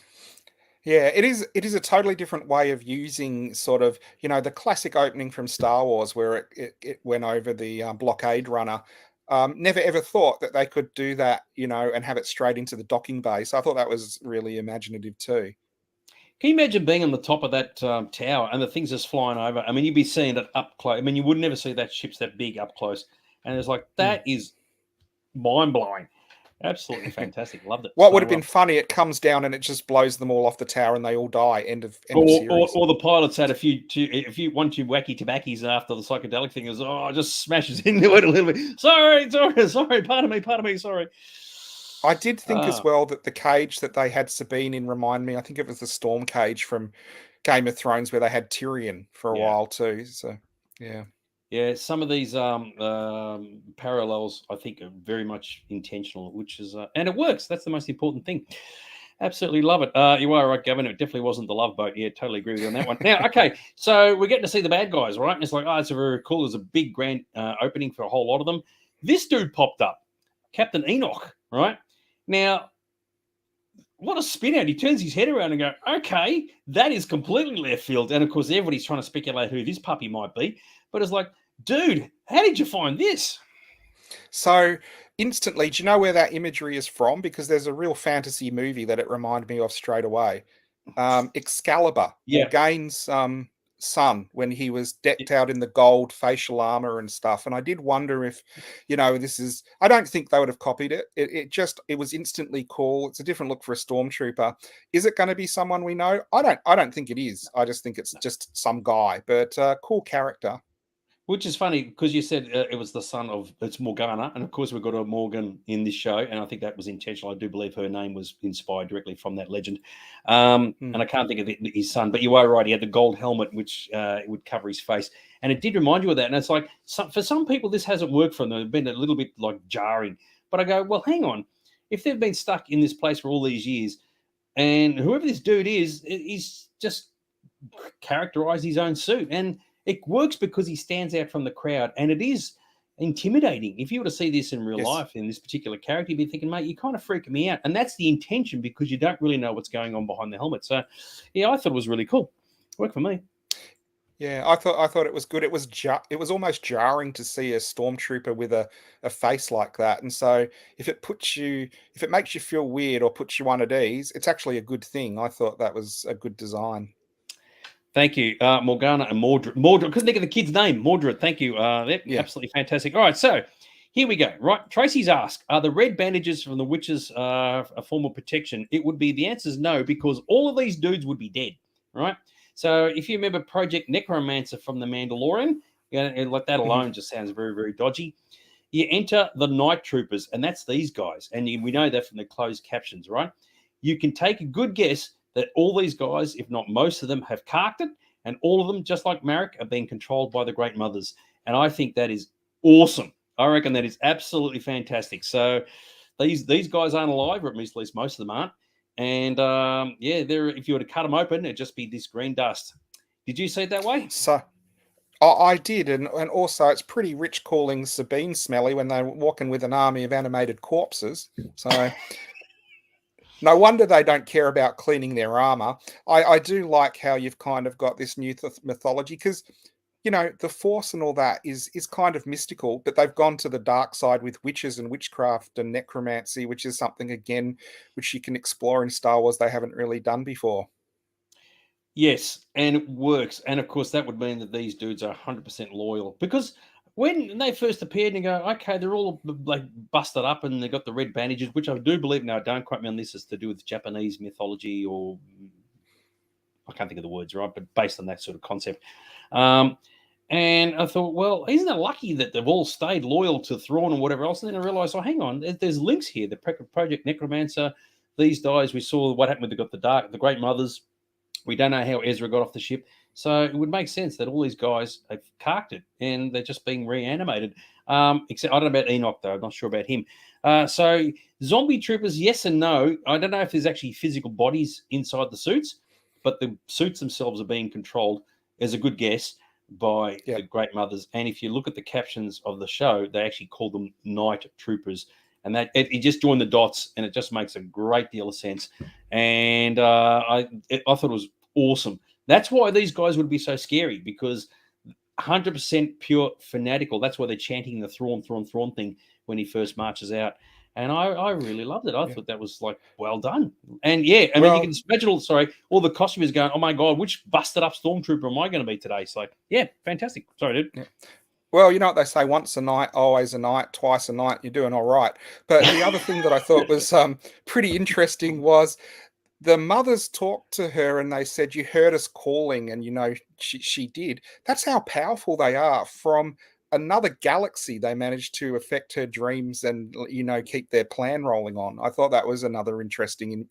Yeah, it is. It is a totally different way of using sort of, the classic opening from Star Wars where it went over the blockade runner. Never ever thought that they could do that, and have it straight into the docking bay. So I thought that was really imaginative too. Can you imagine being on the top of that tower and the things just flying over? I mean, you'd be seeing it up close. I mean, you would never see that ship's that big up close. And it's like, Mm. that is mind blowing. Absolutely fantastic. Loved it. What would have So, been funny? It comes down and it just blows them all off the tower and they all die. End of or, series. or the pilots had a few one too wacky tobaccos after the psychedelic thing. It was, just smashes into it a little bit. Sorry, pardon me, sorry. I did think as well that the cage that they had Sabine in remind me. I think it was the Storm cage from Game of Thrones where they had Tyrion for a Yeah. while too. So yeah. Yeah, some of these parallels I think are very much intentional, which is and it works. That's the most important thing. Absolutely love it. You are right, Gavin. It definitely wasn't the Love Boat. Yeah, totally agree with you on that one. Now, okay, so we're getting to see the bad guys, right? And it's like, oh, it's a very cool. There's a big grand opening for a whole lot of them. This dude popped up, Captain Enoch, right? Now, what a spin out. He turns his head around and go, okay, that is completely left field. And of course, everybody's trying to speculate who this puppy might be. But it's like, dude, how did you find this? So instantly, do you know where that imagery is from? Because there's a real fantasy movie that it reminded me of straight away. Excalibur, Yeah. Morgaine's son, when he was decked out in the gold facial armor and stuff. And I did wonder if, this is. I don't think they would have copied it. It was instantly cool. It's a different look for a stormtrooper. Is it going to be someone we know? I don't think it is. I just think it's just some guy, but cool character. Which is funny because you said it was the son of it's Morgana, and of course we've got a Morgan in this show, and I think that was intentional. I do believe her name was inspired directly from that legend, and I can't think of his son. But you are right; he had the gold helmet, which would cover his face, and it did remind you of that. And it's like for some people, this hasn't worked for them; they've been a little bit like jarring. But I go, well, hang on, if they've been stuck in this place for all these years, and whoever this dude is, he's just characterized his own suit, and it works because he stands out from the crowd, and it is intimidating. If you were to see this in real Yes. life in this particular character, you'd be thinking, mate, you're kind of freaking me out. And that's the intention because you don't really know what's going on behind the helmet. So, yeah, I thought it was really cool. Worked for me. Yeah, I thought it was good. It was almost jarring to see a stormtrooper with a face like that. And so if it makes you feel weird or puts you on at ease, it's actually a good thing. I thought that was a good design. Thank you, Morgana and Mordred. Mordred, couldn't think of the kid's name. Mordred, thank you. Yep, Yeah. absolutely fantastic. All right, so here we go. Right, Tracy's asked, are the red bandages from the witches a form of protection? It would be, the answer is no, because all of these dudes would be dead, right? So if you remember Project Necromancer from The Mandalorian, like that Mhm. alone just sounds very, very dodgy. You enter the Night Troopers, and that's these guys. And we know that from the closed captions, right? You can take a good guess that all these guys, if not most of them, have carked it, and all of them, just like Marek, are being controlled by the Great Mothers. And I think that is awesome. I reckon that is absolutely fantastic. So these guys aren't alive, or at least most of them aren't. And yeah, if you were to cut them open, it'd just be this green dust. Did you see it that way? So I did, and also it's pretty rich calling Sabine smelly when they're walking with an army of animated corpses. So no wonder they don't care about cleaning their armor. I do like how you've kind of got this new mythology because the Force and all that is kind of mystical, but they've gone to the dark side with witches and witchcraft and necromancy, which is something again which you can explore in Star Wars they haven't really done before. Yes, and it works. And of course, that would mean that these dudes are 100% loyal because when they first appeared and go, okay, they're all like busted up and they got the red bandages, which I do believe now, don't quote me on this, is to do with Japanese mythology or I can't think of the words, right? But based on that sort of concept. Um, and I thought, well, isn't it lucky that they've all stayed loyal to Thrawn and whatever else? And then I realized, oh, hang on, there's links here. The Project Necromancer, these guys, we saw what happened with the Great Mothers. We don't know how Ezra got off the ship. So it would make sense that all these guys have carked it and they're just being reanimated. Except I don't know about Enoch, though. I'm not sure about him. So zombie troopers, yes and no. I don't know if there's actually physical bodies inside the suits, but the suits themselves are being controlled, as a good guess, by the Yep. Great Mothers. And if you look at the captions of the show, they actually call them Night Troopers. And that it just joined the dots, and it just makes a great deal of sense. And I thought it was awesome. That's why these guys would be so scary because 100% pure fanatical. That's why they're chanting the Thrawn, Thrawn, Thrawn thing when he first marches out. And I really loved it. I Yeah. thought that was like well done. And yeah, I mean, you Well, can imagine all the costumers going, oh my God, which busted up stormtrooper am I going to be today? It's like, yeah, fantastic. Sorry, dude. yeah. Well, you know what they say: once a night, always a night, twice a night, you're doing all right. But the other thing that I thought was pretty interesting was the mothers talked to her and they said, "You heard us calling," and she did. That's how powerful they are. From another galaxy, they managed to affect her dreams and keep their plan rolling on. I thought that was another interesting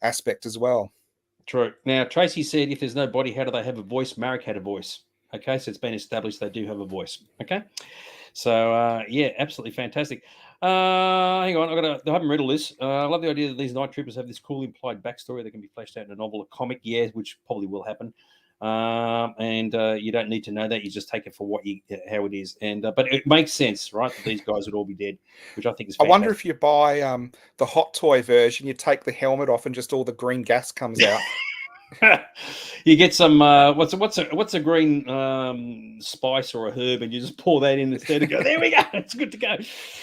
aspect as well. True. Now, Tracy said, if there's no body, how do they have a voice? Marek had a voice. Okay, so it's been established they do have a voice. Okay, so yeah, absolutely fantastic. Hang on, I haven't read all this. I love the idea that these night troopers have this cool implied backstory that can be fleshed out in a novel or comic. Yeah, which probably will happen. And you don't need to know that. You just take it for how it is. And but it makes sense, right? That these guys would all be dead, which I think is I wonder fantastic. if you buy the hot toy version, you take the helmet off and just all the green gas comes out. You get some what's a green spice or a herb, and you just pour that in instead and go, there we go, it's good to go.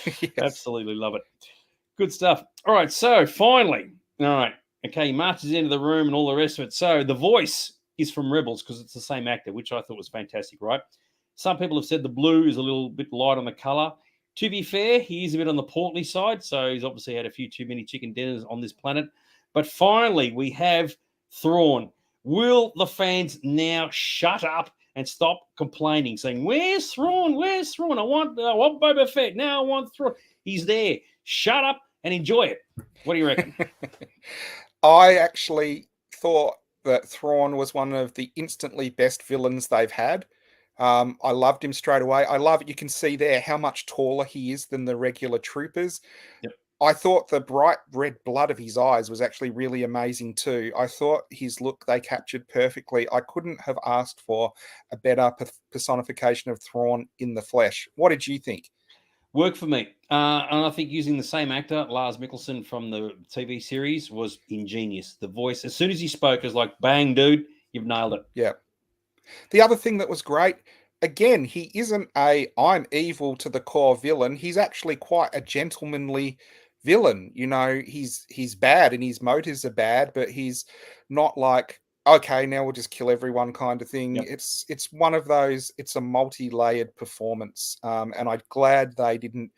Yes. Absolutely love it. Good stuff. All right, so finally, all right, okay, he marches into the room and all the rest of it. So the voice is from Rebels because it's the same actor, which I thought was fantastic, right? Some people have said the blue is a little bit light on the color. To be fair, he is a bit on the portly side, so he's obviously had a few too many chicken dinners on this planet. But finally, we have Thrawn. Will the fans now shut up and stop complaining, saying, "Where's Thrawn? Where's Thrawn? I want Boba Fett. Now I want Thrawn." He's there. Shut up and enjoy it. What do you reckon? I actually thought that Thrawn was one of the instantly best villains they've had. I loved him straight away. I love it. You can see there how much taller he is than the regular troopers. Yep. I thought the bright red blood of his eyes was actually really amazing too. I thought his look they captured perfectly. I couldn't have asked for a better personification of Thrawn in the flesh. What did you think? Worked for me. And I think using the same actor, Lars Mikkelsen from the TV series, was ingenious. The voice, as soon as he spoke, is like, bang, dude, you've nailed it. Yeah. The other thing that was great, again, he isn't a I'm evil to the core villain. He's actually quite a gentlemanly villain. You know, he's bad and his motives are bad, but he's not like, okay, now we'll just kill everyone kind of thing. Yep. It's one of those, it's a multi-layered performance. And I'm glad they didn't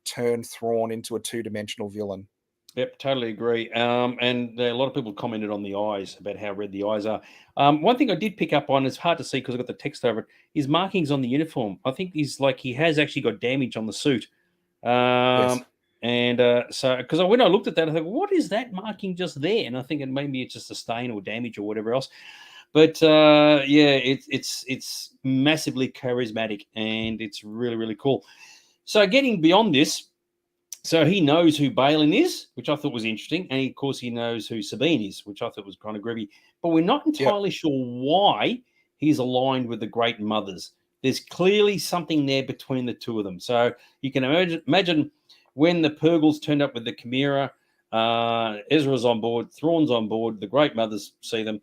turn Thrawn into a two-dimensional villain. Yep, totally agree. And a lot of people commented on the eyes, about how red the eyes are. One thing I did pick up on, it's hard to see because I've got the text over it, is markings on the uniform. I think he has actually got damage on the suit. Yes. And so, because when I looked at that, I thought, what is that marking just there? And I think maybe it's just a stain or damage or whatever else. But yeah, it's massively charismatic and it's really, really cool. So getting beyond this, so he knows who Balin is, which I thought was interesting. And of course, he knows who Sabine is, which I thought was kind of groovy. But we're not entirely sure why he's aligned with the Great Mothers. There's clearly something there between the two of them. So you can imagine when the Purgles turned up with the Chimera, Ezra's on board, Thrawn's on board, the Great Mothers see them.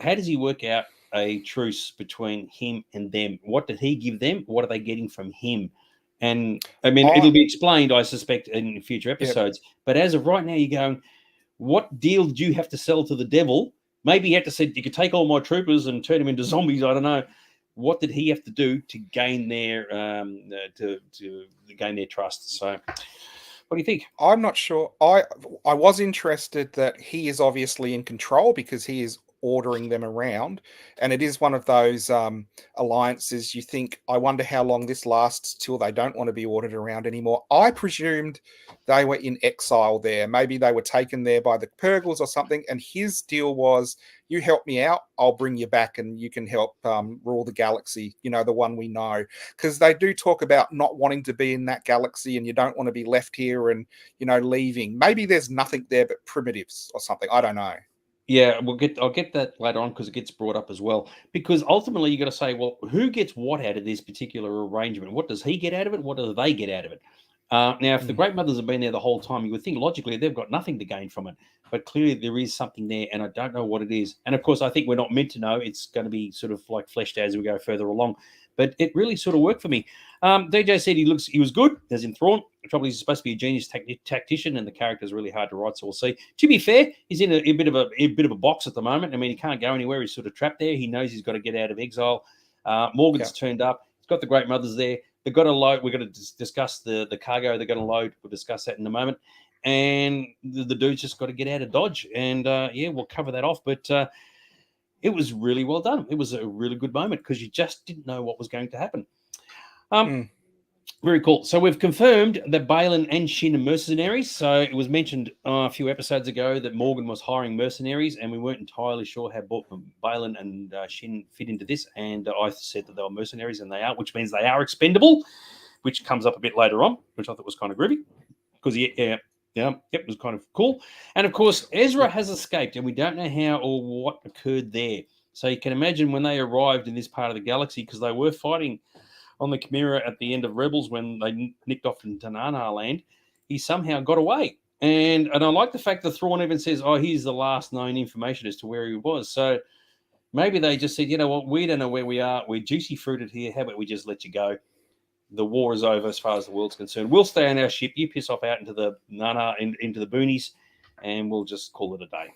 How does he work out a truce between him and them? What did he give them? What are they getting from him? And I mean, it'll be explained, I suspect, in future episodes. Yep. But as of right now, you're going, what deal did you have to sell to the devil? Maybe you had to say, you could take all my troopers and turn them into zombies. I don't know. What did he have to do to gain their to gain their trust? So, what do you think? I'm not sure. I was interested that he is obviously in control because he is ordering them around, and it is one of those alliances you think, I wonder how long this lasts till they don't want to be ordered around anymore. I presumed they were in exile there. Maybe they were taken there by the Purgles or something, and his deal was, you help me out, I'll bring you back and you can help rule the galaxy, you know, the one we know. Because they do talk about not wanting to be in that galaxy and you don't want to be left here and, you know, leaving. Maybe there's nothing there but primitives or something. I don't know. Yeah, I'll get that later on because it gets brought up as well. Because ultimately, you got to say, well, who gets what out of this particular arrangement? What does he get out of it? What do they get out of it? Now, if the Great Mothers have been there the whole time, you would think logically they've got nothing to gain from it. But clearly there is something there, and I don't know what it is. And of course, I think we're not meant to know. It's going to be sort of like fleshed out as we go further along. But it really sort of worked for me. DJ said he was good, as in Thrawn. Probably he's supposed to be a genius tactician, and the character is really hard to write. So we'll see. To be fair, he's in a bit of a box at the moment. I mean, he can't go anywhere. He's sort of trapped there. He knows he's got to get out of exile. Morgan's turned up. He's got the Great Mothers there. They've got to load. We're going to discuss the cargo they're going to load. We'll discuss that in a moment. And the dude's just got to get out of Dodge. And yeah, we'll cover that off. But it was really well done. It was a really good moment because you just didn't know what was going to happen. Very cool. So we've confirmed that Balin and Shin are mercenaries. So it was mentioned a few episodes ago that Morgan was hiring mercenaries, and we weren't entirely sure how Balin and Shin fit into this. And I said that they were mercenaries, and they are, which means they are expendable, which comes up a bit later on, which I thought was kind of groovy because it was kind of cool. And of course, Ezra has escaped, and we don't know how or what occurred there. So you can imagine when they arrived in this part of the galaxy, because they were fighting on the Chimera at the end of Rebels when they nicked off into Nana land, he somehow got away. And I like the fact that Thrawn even says, oh, here's the last known information as to where he was. So maybe they just said, you know what, we don't know where we are. We're juicy fruited here. How about we just let you go? The war is over as far as the world's concerned. We'll stay on our ship. You piss off out into the Nana, into the boonies, and we'll just call it a day.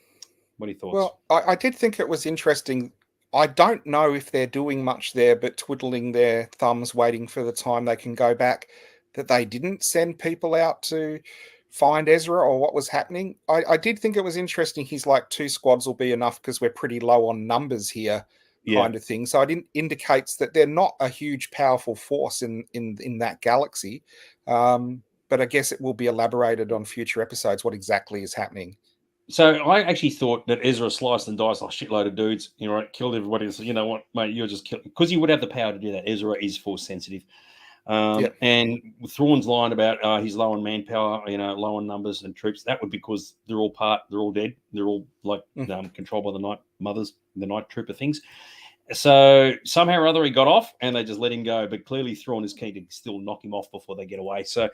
What are your thoughts? Well, I did think it was interesting. I don't know if they're doing much there, but twiddling their thumbs, waiting for the time they can go back, that they didn't send people out to find Ezra or what was happening. I did think it was interesting. He's like, 2 squads will be enough because we're pretty low on numbers here, kind of thing. So it indicates that they're not a huge, powerful force in that galaxy. But I guess it will be elaborated on future episodes what exactly is happening. So I actually thought that Ezra sliced and diced a shitload of dudes, killed everybody. So, you know what, mate, you're just killing, because he would have the power to do that. Ezra is force sensitive. And Thrawn's line about he's low on manpower, low on numbers and troops, that would be because they're all dead. They're all like controlled by the Night Mothers, the Night Trooper things. So somehow or other he got off and they just let him go. But clearly Thrawn is keen to still knock him off before they get away. So I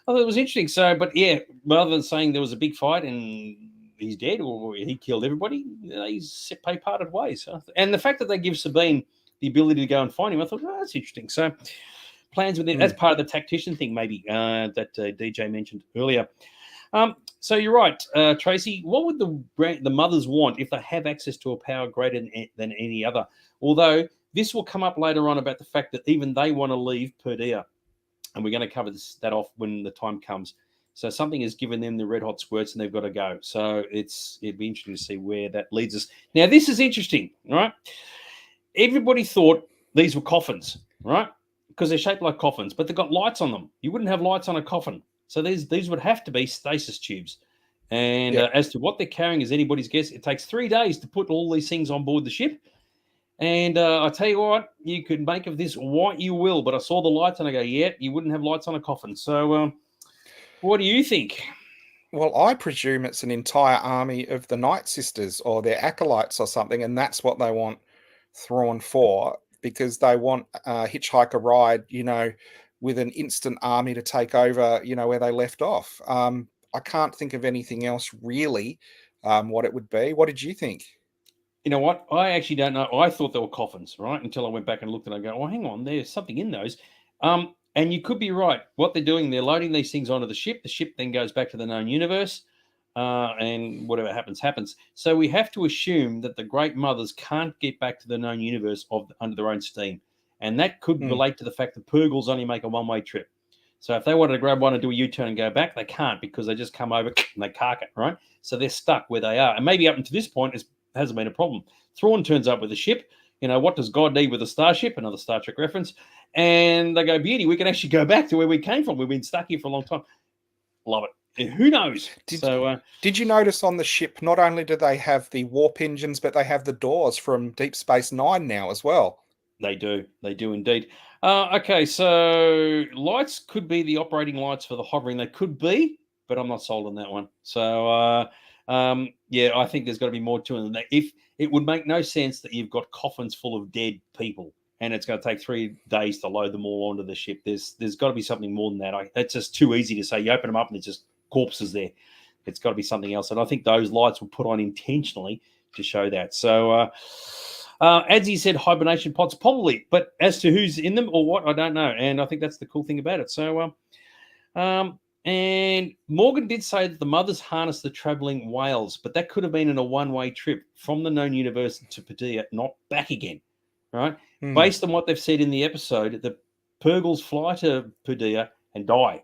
thought it was interesting. So, but yeah, rather than saying there was a big fight and he's dead or he killed everybody, they parted ways. And the fact that they give Sabine the ability to go and find him, I thought, that's interesting. So plans with it as part of the tactician thing, maybe that DJ mentioned earlier. So you're right, Tracy. What would the mothers want if they have access to a power greater than any other? Although this will come up later on about the fact that even they want to leave Perdea, and we're going to cover that off when the time comes. So something has given them the red hot squirts and they've got to go. So it'd be interesting to see where that leads us. Now, this is interesting, right? Everybody thought these were coffins, right? Because they're shaped like coffins, but they've got lights on them. You wouldn't have lights on a coffin. So these would have to be stasis tubes. And as to what they're carrying is anybody's guess. It takes 3 days to put all these things on board the ship. And I tell you what, you could make of this what you will, but I saw the lights and I go, yeah, you wouldn't have lights on a coffin. So what do you think? Well, I presume it's an entire army of the Night Sisters or their acolytes or something, and that's what they want Thrawn for, because they want Hitchhiker Ride, with an instant army to take over, where they left off. I can't think of anything else really what it would be. What did you think? You know what? I actually don't know. I thought they were coffins, right? Until I went back and looked and I go, oh, hang on, there's something in those. And you could be right. What they're doing, they're loading these things onto the ship. The ship then goes back to the known universe, and whatever happens, happens. So we have to assume that the Great Mothers can't get back to the known universe under their own steam. And that could relate to the fact that Purgles only make a one-way trip. So if they wanted to grab one and do a U-turn and go back, they can't because they just come over and they cark it, right? So they're stuck where they are. And maybe up until this point, it hasn't been a problem. Thrawn turns up with a ship. What does God need with a starship? Another Star Trek reference. And they go, beauty, we can actually go back to where we came from. We've been stuck here for a long time. Love it. Who knows? Did you notice on the ship, not only do they have the warp engines, but they have the doors from Deep Space Nine now as well? They do. They do indeed. Okay, so lights could be the operating lights for the hovering. They could be, but I'm not sold on that one. So, I think there's got to be more to it than that. If it would make no sense that you've got coffins full of dead people and it's going to take 3 days to load them all onto the ship. There's got to be something more than that. That's just too easy to say. You open them up and there's just corpses there. It's got to be something else. And I think those lights were put on intentionally to show that. So, as he said, hibernation pods, probably. But as to who's in them or what, I don't know. And I think that's the cool thing about it. So, and Morgan did say that the mothers harnessed the traveling whales, but that could have been in a one-way trip from the known universe to Perdea, not back again, right? Based on what they've said in the episode, the Purgles fly to Perdea and die.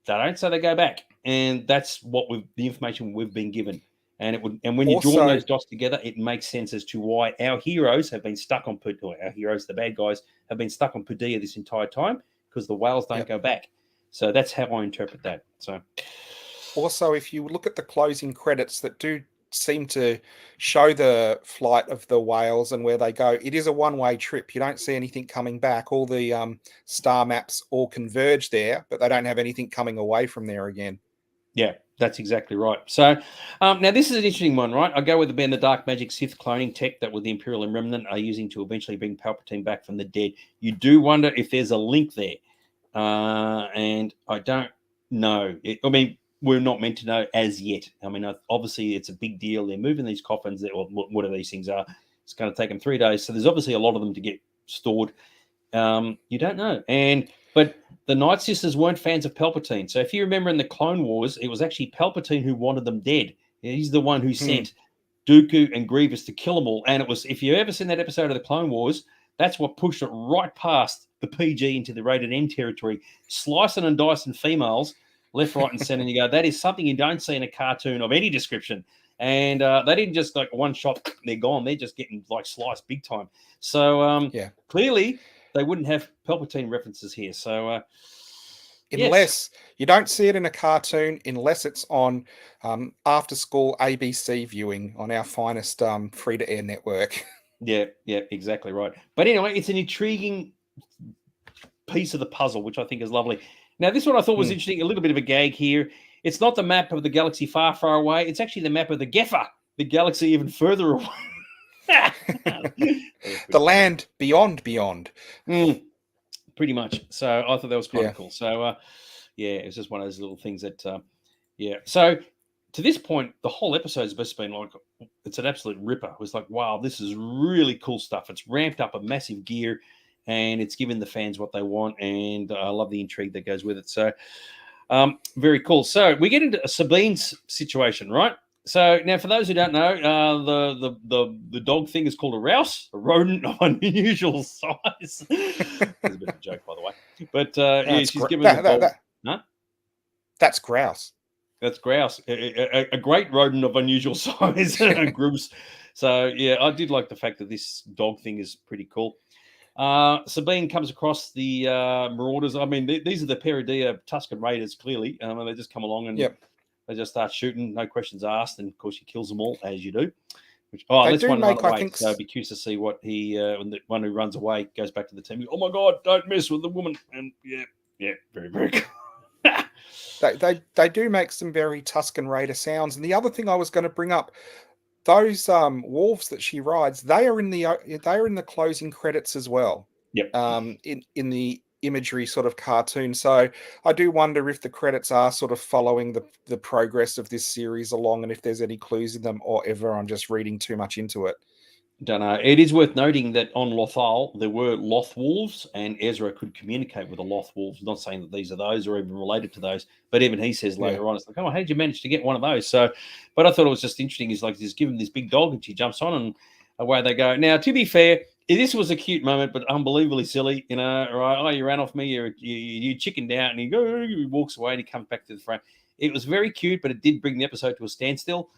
They don't say they go back. And that's the information we've been given. And when you're drawing those dots together, it makes sense as to why our heroes have been stuck on Perdea. Our heroes, the bad guys, have been stuck on Perdea this entire time. because the whales don't Yep. go back. So that's how I interpret that. So Also, if you look at the closing credits that do seem to show the flight of the whales and where they go, it is a one-way trip. You don't see anything coming back. All the star maps all converge there, but they don't have anything coming away from there again. yeah, that's exactly right. So now this is an interesting one, right? I go with the dark magic Sith cloning tech that with the Imperial and Remnant are using to eventually bring Palpatine back from the dead. You do wonder if there's a link there. And I don't know. I mean, we're not meant to know as yet. I mean, obviously it's a big deal. They're moving these coffins, or whatever these things are. It's going to take them 3 days. So there's obviously a lot of them to get stored. You don't know. But the Night Sisters weren't fans of Palpatine. So if you remember in the Clone Wars, it was actually Palpatine who wanted them dead. He's the one who sent Dooku and Grievous to kill them all. And it was, if you've ever seen that episode of the Clone Wars, that's what pushed it right past the PG into the rated M territory, slicing and dicing females left, right, and center. And you go, that is something you don't see in a cartoon of any description. And they didn't just like one shot, they're gone. They're just getting like sliced big time. So clearly they wouldn't have Palpatine references here. So unless you don't see it in a cartoon, unless it's on after school ABC viewing on our finest free to air network. Yeah, exactly right. But anyway, it's an intriguing piece of the puzzle, which I think is lovely. Now, this one I thought was interesting, a little bit of a gag here. It's not the map of the galaxy far, far away. It's actually the map of the Geffer, the galaxy even further away. The land beyond. Pretty much. So I thought that was kind of cool. So, it's just one of those little things that, So to this point, the whole episode has just been like, it's an absolute ripper. It was like, wow, this is really cool stuff. It's ramped up a massive gear and it's given the fans what they want. And I love the intrigue that goes with it. So very cool. So we get into Sabine's situation, right? So now for those who don't know, the dog thing is called a rouse, a rodent of unusual size. That's a bit of a joke, by the way. But she's given the dog. That's grouse. That's grouse, a great rodent of unusual size, groups. So I did like the fact that this dog thing is pretty cool. Sabine comes across the Marauders. I mean, these are the Peridia Tusken Raiders. Clearly, they just come along and they just start shooting, no questions asked, and of course she kills them all as you do. Let's one run away. So I'd be curious to see what he, when the one who runs away goes back to the team. Oh my God, don't mess with the woman. And very, very cool. They do make some very Tusken Raider sounds. And the other thing I was going to bring up, those wolves that she rides, they are in the closing credits as well. Yep. In the imagery sort of cartoon. So I do wonder if the credits are sort of following the progress of this series along, and if there's any clues in them, or ever I'm just reading too much into it. Don't know. It is worth noting that on Lothal there were Loth wolves, and Ezra could communicate with the Loth wolves. Not saying that these are those or even related to those, but even he says later on, it's like, oh, how did you manage to get one of those? So, but I thought it was just interesting. Is like, just give him this big dog, and she jumps on, and away they go. Now, to be fair, this was a cute moment, but unbelievably silly. You know, right? Oh, you ran off me. You chickened out, and he walks away, and he comes back to the front. It was very cute, but it did bring the episode to a standstill.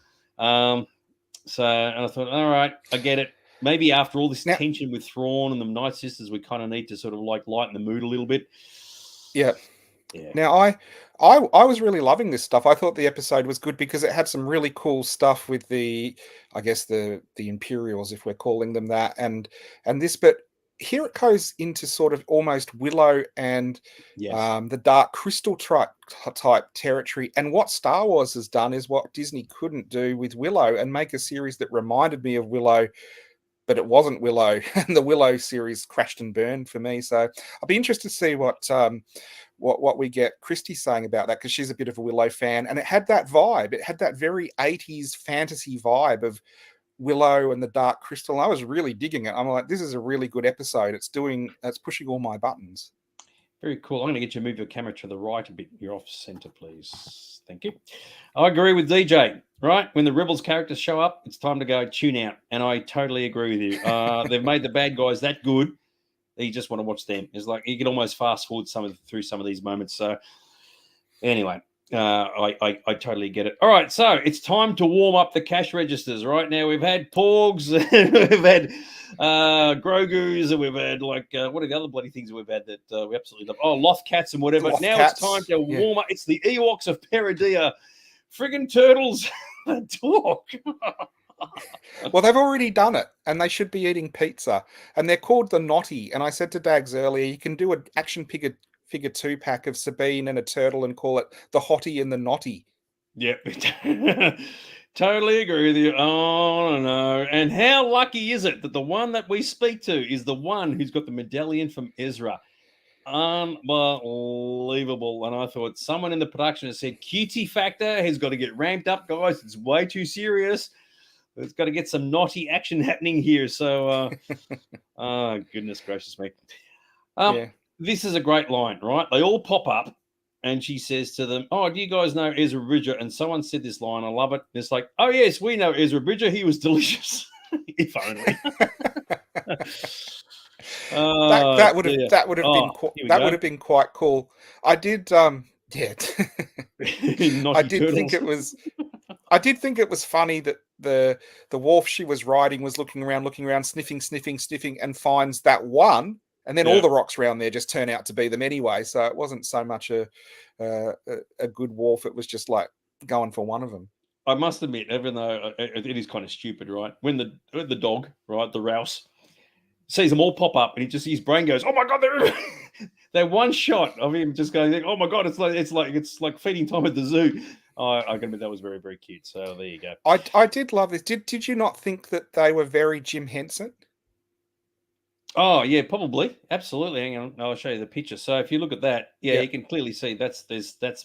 So and I thought, all right, I get it. Maybe after all this tension with Thrawn and the Night Sisters, we kind of need to sort of like lighten the mood a little bit. Yeah. Now I was really loving this stuff. I thought the episode was good because it had some really cool stuff with the Imperials, if we're calling them that, and this. But here it goes into sort of almost Willow and the Dark Crystal type territory. And what Star Wars has done is what Disney couldn't do with Willow, and make a series that reminded me of Willow, but it wasn't Willow. And the Willow series crashed and burned for me. So I'll be interested to see what we get Christy saying about that, because she's a bit of a Willow fan, and it had that vibe. It had that very 80s fantasy vibe of Willow and the Dark Crystal. I was really digging it. I'm like, this is a really good episode. It's pushing all my buttons. Very cool. I'm going to get you to move your camera to the right a bit. You're off center, please. Thank you. I agree with DJ, right? When the Rebels characters show up, it's time to go tune out. And I totally agree with you. They've made the bad guys that good that you just want to watch them. It's like you can almost fast forward through some of these moments. So anyway, I totally get it. All right, so it's time to warm up the cash registers. Right now, we've had Porgs, we've had Grogu's, and we've had what are the other bloody things we've had that we absolutely love? Oh, Loth Cats and whatever. Loth Now Cats, it's time to yeah. warm up. It's the Ewoks of Peridea, friggin' turtles that talk. Well, they've already done it, and they should be eating pizza. And they're called the Naughty. And I said to Dags earlier, you can do an action figure 2-pack of Sabine and a turtle and call it the Hottie and the Naughty. Yep. Totally agree with you. Oh, no. And how lucky is it that the one that we speak to is the one who's got the medallion from Ezra? Unbelievable. And I thought someone in the production has said cutie factor has got to get ramped up, guys. It's way too serious. It's got to get some naughty action happening here. So, oh, goodness gracious me. Yeah. This is a great line, right? They all pop up and she says to them, oh, do you guys know Ezra Bridger? And someone said this line. I love it. It's like, oh, yes, we know Ezra Bridger. He was delicious. If only. That would have been quite cool. I did I did think it was funny that the wolf she was riding was looking around, sniffing, and finds that one, and then all the rocks around there just turn out to be them anyway. So it wasn't so much a good wolf; it was just like going for one of them. I must admit, even though it is kind of stupid, right? When the dog, right, the Rouse, sees them all pop up, and his brain goes, "Oh my god, they're one shot of him just going, oh my god, it's like feeding time at the zoo." I can admit that was very, very cute. So there you go. I did love this. Did you not think that they were very Jim Henson? Oh yeah, probably, absolutely. Hang on, I'll show you the picture. So if you look at that, you can clearly see that's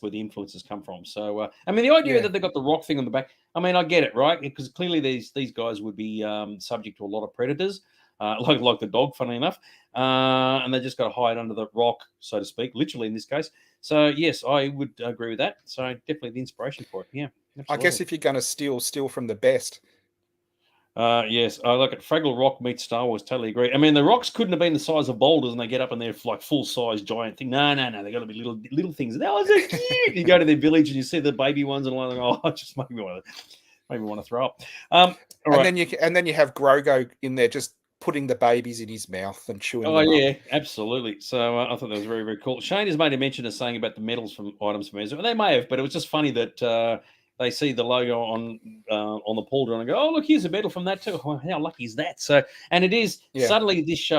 where the influences come from. So I mean, the idea that they got the rock thing on the back, I mean, I get it, right? Because clearly these guys would be subject to a lot of predators, like the dog, funnily enough, and they just got to hide under the rock, so to speak, literally in this case. So yes, I would agree with that. So definitely the inspiration for it. Yeah, absolutely. I guess if you're going to steal from the best. Yes, I look at Fraggle Rock meets Star Wars. Totally agree. I mean, the rocks couldn't have been the size of boulders, and they get up and they're like full size giant thing. No, they got to be little things. Oh, they're cute. You go to their village and you see the baby ones, and like, oh, it just made me want to throw up. All right. And then you have Grogu in there just putting the babies in his mouth and chewing them yeah, up. absolutely. So I thought that was very, very cool. Shane has made a mention of saying about the medals from items from Ezra. They may have, but it was just funny that they see the logo on the pauldron and go, oh, look, here's a medal from that too. Well, how lucky is that? So, and it is suddenly this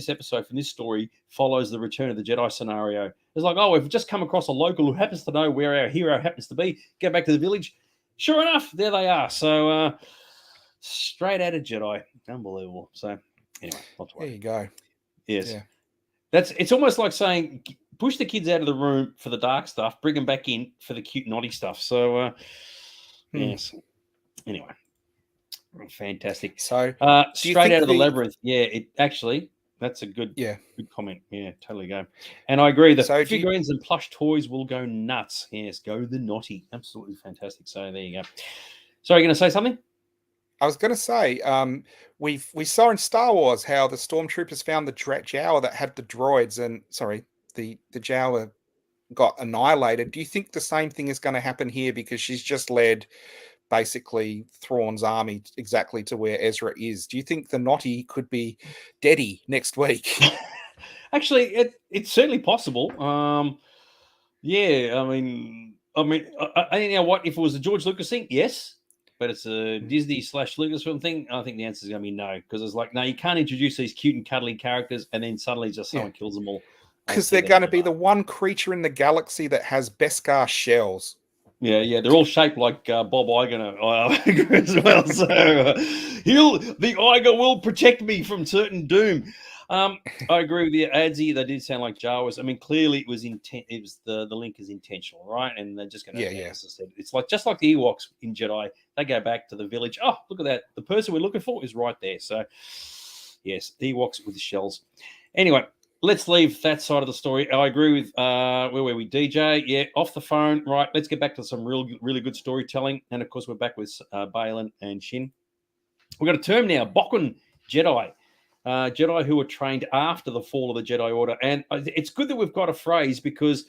episode from this story follows the Return of the Jedi scenario. It's like, oh, we've just come across a local who happens to know where our hero happens to be. Get back to the village. Sure enough, there they are. So straight out of Jedi. Unbelievable. So anyway, not to worry. There you go. Yes. Yeah. It's almost like saying push the kids out of the room for the dark stuff, bring them back in for the cute naughty stuff. So yes. Anyway. Fantastic. So straight out of the labyrinth. Yeah, it actually that's a good comment. Yeah, totally go. And I agree. The figurines and plush toys will go nuts. Yes, go the naughty. Absolutely fantastic. So there you go. So are you going to say something? I was going to say, we saw in Star Wars how the stormtroopers found the Jawa that had the droids, and the Jawa got annihilated. Do you think the same thing is going to happen here, because she's just led basically Thrawn's army exactly to where Ezra is? Do you think the Naughty could be Deddy next week? Actually, it's certainly possible. Yeah, I mean, you know what? If it was a George Lucas thing, yes. But it's a Disney / Lucasfilm thing. I think the answer is going to be no, because it's like, no, you can't introduce these cute and cuddly characters and then suddenly just someone kills them all. Because they're going to be the one creature in the galaxy that has Beskar shells. Yeah, they're all shaped like Bob Iger as well. So the Iger will protect me from certain doom. I agree with you, Adzi. They did sound like Jawas. I mean, clearly it was It was the link is intentional, right? And they're just going to, as I said, it's like just like the Ewoks in Jedi. They go back to the village. Oh, look at that! The person we're looking for is right there. So, yes, the Ewoks with the shells. Anyway, let's leave that side of the story. I agree with where were we? DJ, off the phone. Right, let's get back to some really good storytelling. And of course, we're back with Balin and Shin. We've got a term now: Bokun Jedi. Jedi who were trained after the fall of the Jedi Order. And it's good that we've got a phrase, because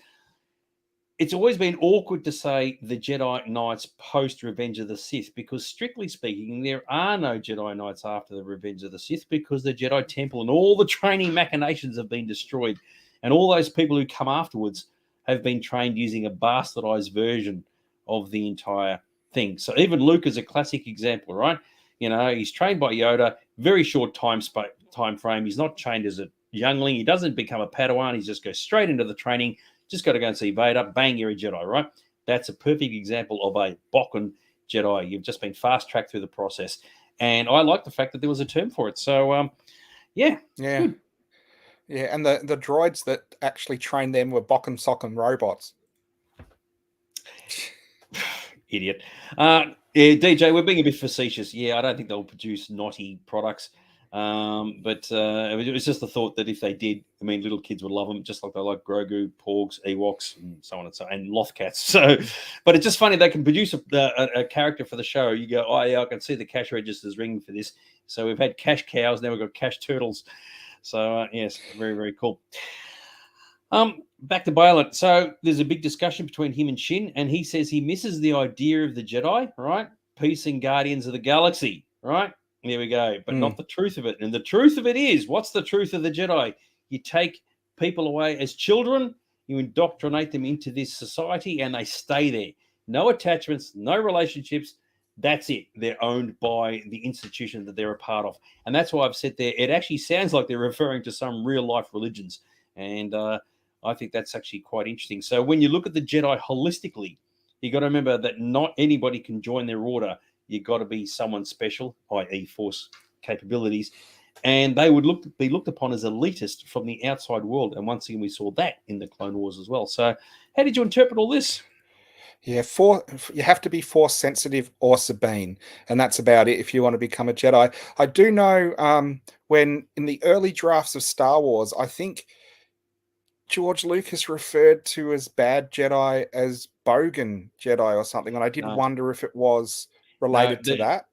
it's always been awkward to say the Jedi Knights post Revenge of the Sith, because strictly speaking, there are no Jedi Knights after the Revenge of the Sith, because the Jedi Temple and all the training machinations have been destroyed. And all those people who come afterwards have been trained using a bastardized version of the entire thing. So even Luke is a classic example, right? He's trained by Yoda, very short time frame. He's not trained as a youngling. He doesn't become a Padawan. He just goes straight into the training. Just got to go and see Vader. Bang, you're a Jedi, right? That's a perfect example of a Bokken Jedi. You've just been fast-tracked through the process. And I like the fact that there was a term for it. So, Yeah. Good. Yeah, and the droids that actually trained them were Bokken Socken robots. Idiot. Yeah, DJ, we're being a bit facetious. Yeah, I don't think they'll produce naughty products. But it was just the thought that if they did, I mean, little kids would love them, just like they like Grogu, Porgs, Ewoks, and so on and so on, and Lothcats. So, but it's just funny they can produce a character for the show. You go, oh yeah, I can see the cash registers ringing for this. So we've had cash cows, now we've got cash turtles. So yes, very, very cool. Back to Baylan. So there's a big discussion between him and Shin, and he says he misses the idea of the Jedi, right? Peace and Guardians of the Galaxy, right? There we go. But not the truth of it. And the truth of it is, what's the truth of the Jedi? You take people away as children, you indoctrinate them into this society, and they stay there. No attachments, no relationships. That's it. They're owned by the institution that they're a part of. And that's why I've said there, it actually sounds like they're referring to some real life religions. And I think that's actually quite interesting. So when you look at the Jedi holistically, you got to remember that not anybody can join their order. You got to be someone special, i.e., Force capabilities, and they would be looked upon as elitist from the outside world. And once again, we saw that in the Clone Wars as well. So, how did you interpret all this? Yeah, you have to be Force sensitive or Sabine, and that's about it if you want to become a Jedi. I do know when in the early drafts of Star Wars, I think George Lucas referred to as bad Jedi as bogan Jedi or something, and I did wonder if it was related to that.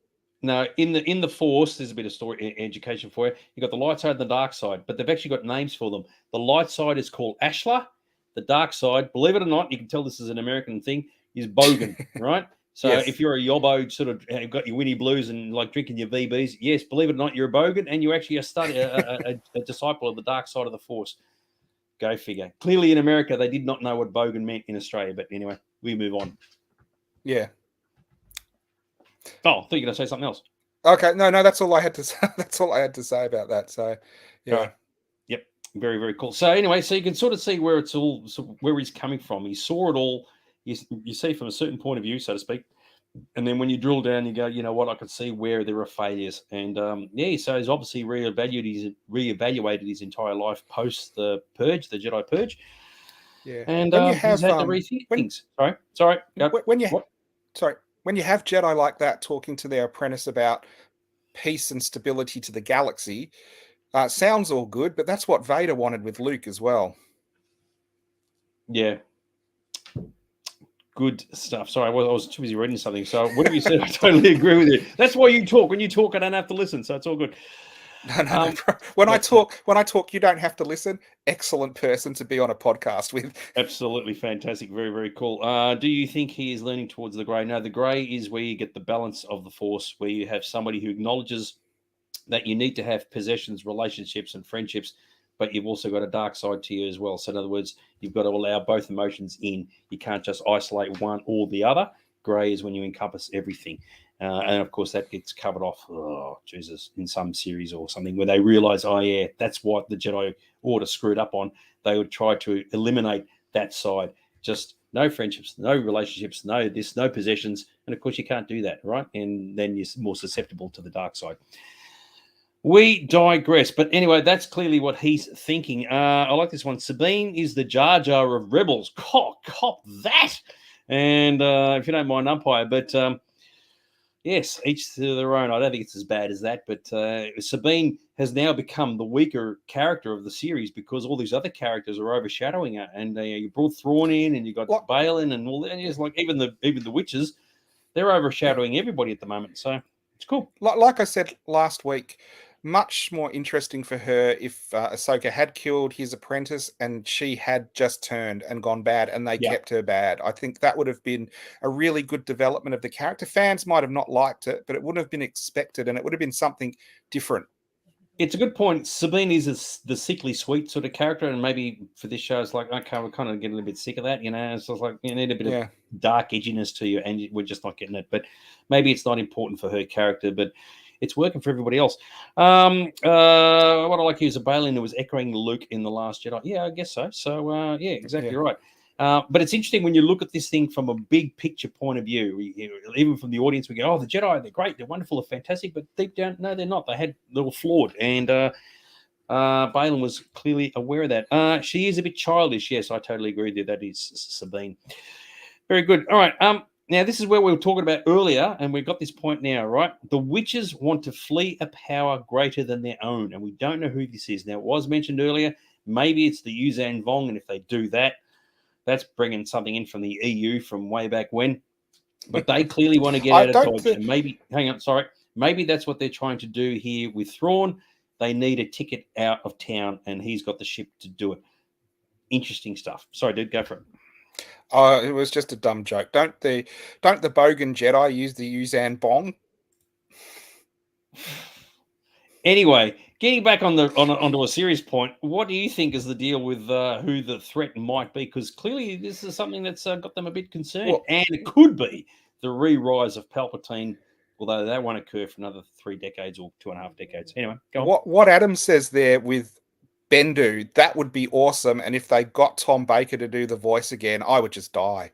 No, in the Force, there's a bit of story education for you. You got the light side and the dark side, but they've actually got names for them. The light side is called Ashla. The dark side, believe it or not, you can tell this is an American thing, is bogan, right? So yes. If you're a yobbo, sort of you've got your Winnie Blues and like drinking your VBs, yes, believe it or not, you're a bogan, and you actually a disciple of the dark side of the Force. Go figure. Clearly in America, they did not know what bogan meant in Australia, but anyway, we move on. Yeah. Oh, I thought you were going to say something else. Okay, no, that's all I had to say. That's all I had to say about that. So, yeah. Right. Yep. Very, very cool. So anyway, so you can sort of see where it's all, where he's coming from. He saw it all. You see from a certain point of view, so to speak. And then when you drill down, you go, you know what, I could see where there are failures. And so he's obviously reevaluated his entire life post the purge, the Jedi purge. Yeah. And when you have, he's had to rethink things. Sorry. When you have Jedi like that talking to their apprentice about peace and stability to the galaxy, sounds all good, but that's what Vader wanted with Luke as well. Yeah. Good stuff. Sorry, I was too busy reading something. So whatever you said, I totally agree with you. That's why you talk. When you talk, I don't have to listen, so it's all good. No. When I talk, you don't have to listen. Excellent person to be on a podcast with. Absolutely fantastic. Very, very cool. Do you think he is leaning towards the grey? No, the grey is where you get the balance of the Force, where you have somebody who acknowledges that you need to have possessions, relationships, and friendships, but you've also got a dark side to you as well. So in other words, you've got to allow both emotions in. You can't just isolate one or the other. Grey is when you encompass everything. And of course, that gets covered off, in some series or something where they realize, that's what the Jedi Order screwed up on. They would try to eliminate that side. Just no friendships, no relationships, no this, no possessions. And of course, you can't do that, right? And then you're more susceptible to the dark side. We digress. But anyway, that's clearly what he's thinking. I like this one. Sabine is the Jar Jar of Rebels. Cop that. And if you don't mind, umpire. But yes, each to their own. I don't think it's as bad as that. But Sabine has now become the weaker character of the series because all these other characters are overshadowing her. And you brought Thrawn in, and you got Baylan and all that. And it's like even the witches, they're overshadowing everybody at the moment. So it's cool. Like I said last week, much more interesting for her if Ahsoka had killed his apprentice and she had just turned and gone bad and they Yeah. kept her bad. I think that would have been a really good development of the character. Fans might have not liked it, but it wouldn't have been expected and it would have been something different. It's a good point. Sabine is the sickly sweet sort of character, and maybe for this show, it's like, okay, we're kind of getting a little bit sick of that, you know. So it's like you need a bit of Yeah. dark edginess to you, and we're just not getting it. But maybe it's not important for her character, but it's working for everybody else. What I like here is a Balin who was echoing Luke in The Last Jedi. Yeah, I guess so. So yeah, exactly Yeah. right. But it's interesting when you look at this thing from a big picture point of view. Even from the audience, we go, "Oh, the Jedi, they're great, they're wonderful, they're fantastic," but deep down, no, they're not. They were flawed, and Balin was clearly aware of that. She is a bit childish. Yes, I totally agree with you. That is Sabine. Very good. All right. Now this is where we were talking about earlier, and we've got this point now, right? The witches want to flee a power greater than their own, and we don't know who this is. Now, it was mentioned earlier. Maybe it's the Yuzan Vong, and if they do that, that's bringing something in from the EU from way back when. But they clearly want to get I out of don't Dodge. And maybe, hang on, sorry. Maybe that's what they're trying to do here with Thrawn. They need a ticket out of town, and he's got the ship to do it. Interesting stuff. Sorry, dude, go for it. It was just a dumb joke. Don't the Bogan Jedi use the Yuzan Bong? Anyway, getting back onto a serious point, what do you think is the deal with who the threat might be? Because clearly this is something that's got them a bit concerned, Well, and it could be the re-rise of Palpatine, although that won't occur for another 3 decades or 2.5 decades. Anyway, go on. what Adam says there with Bendu, that would be awesome. And if they got Tom Baker to do the voice again, I would just die.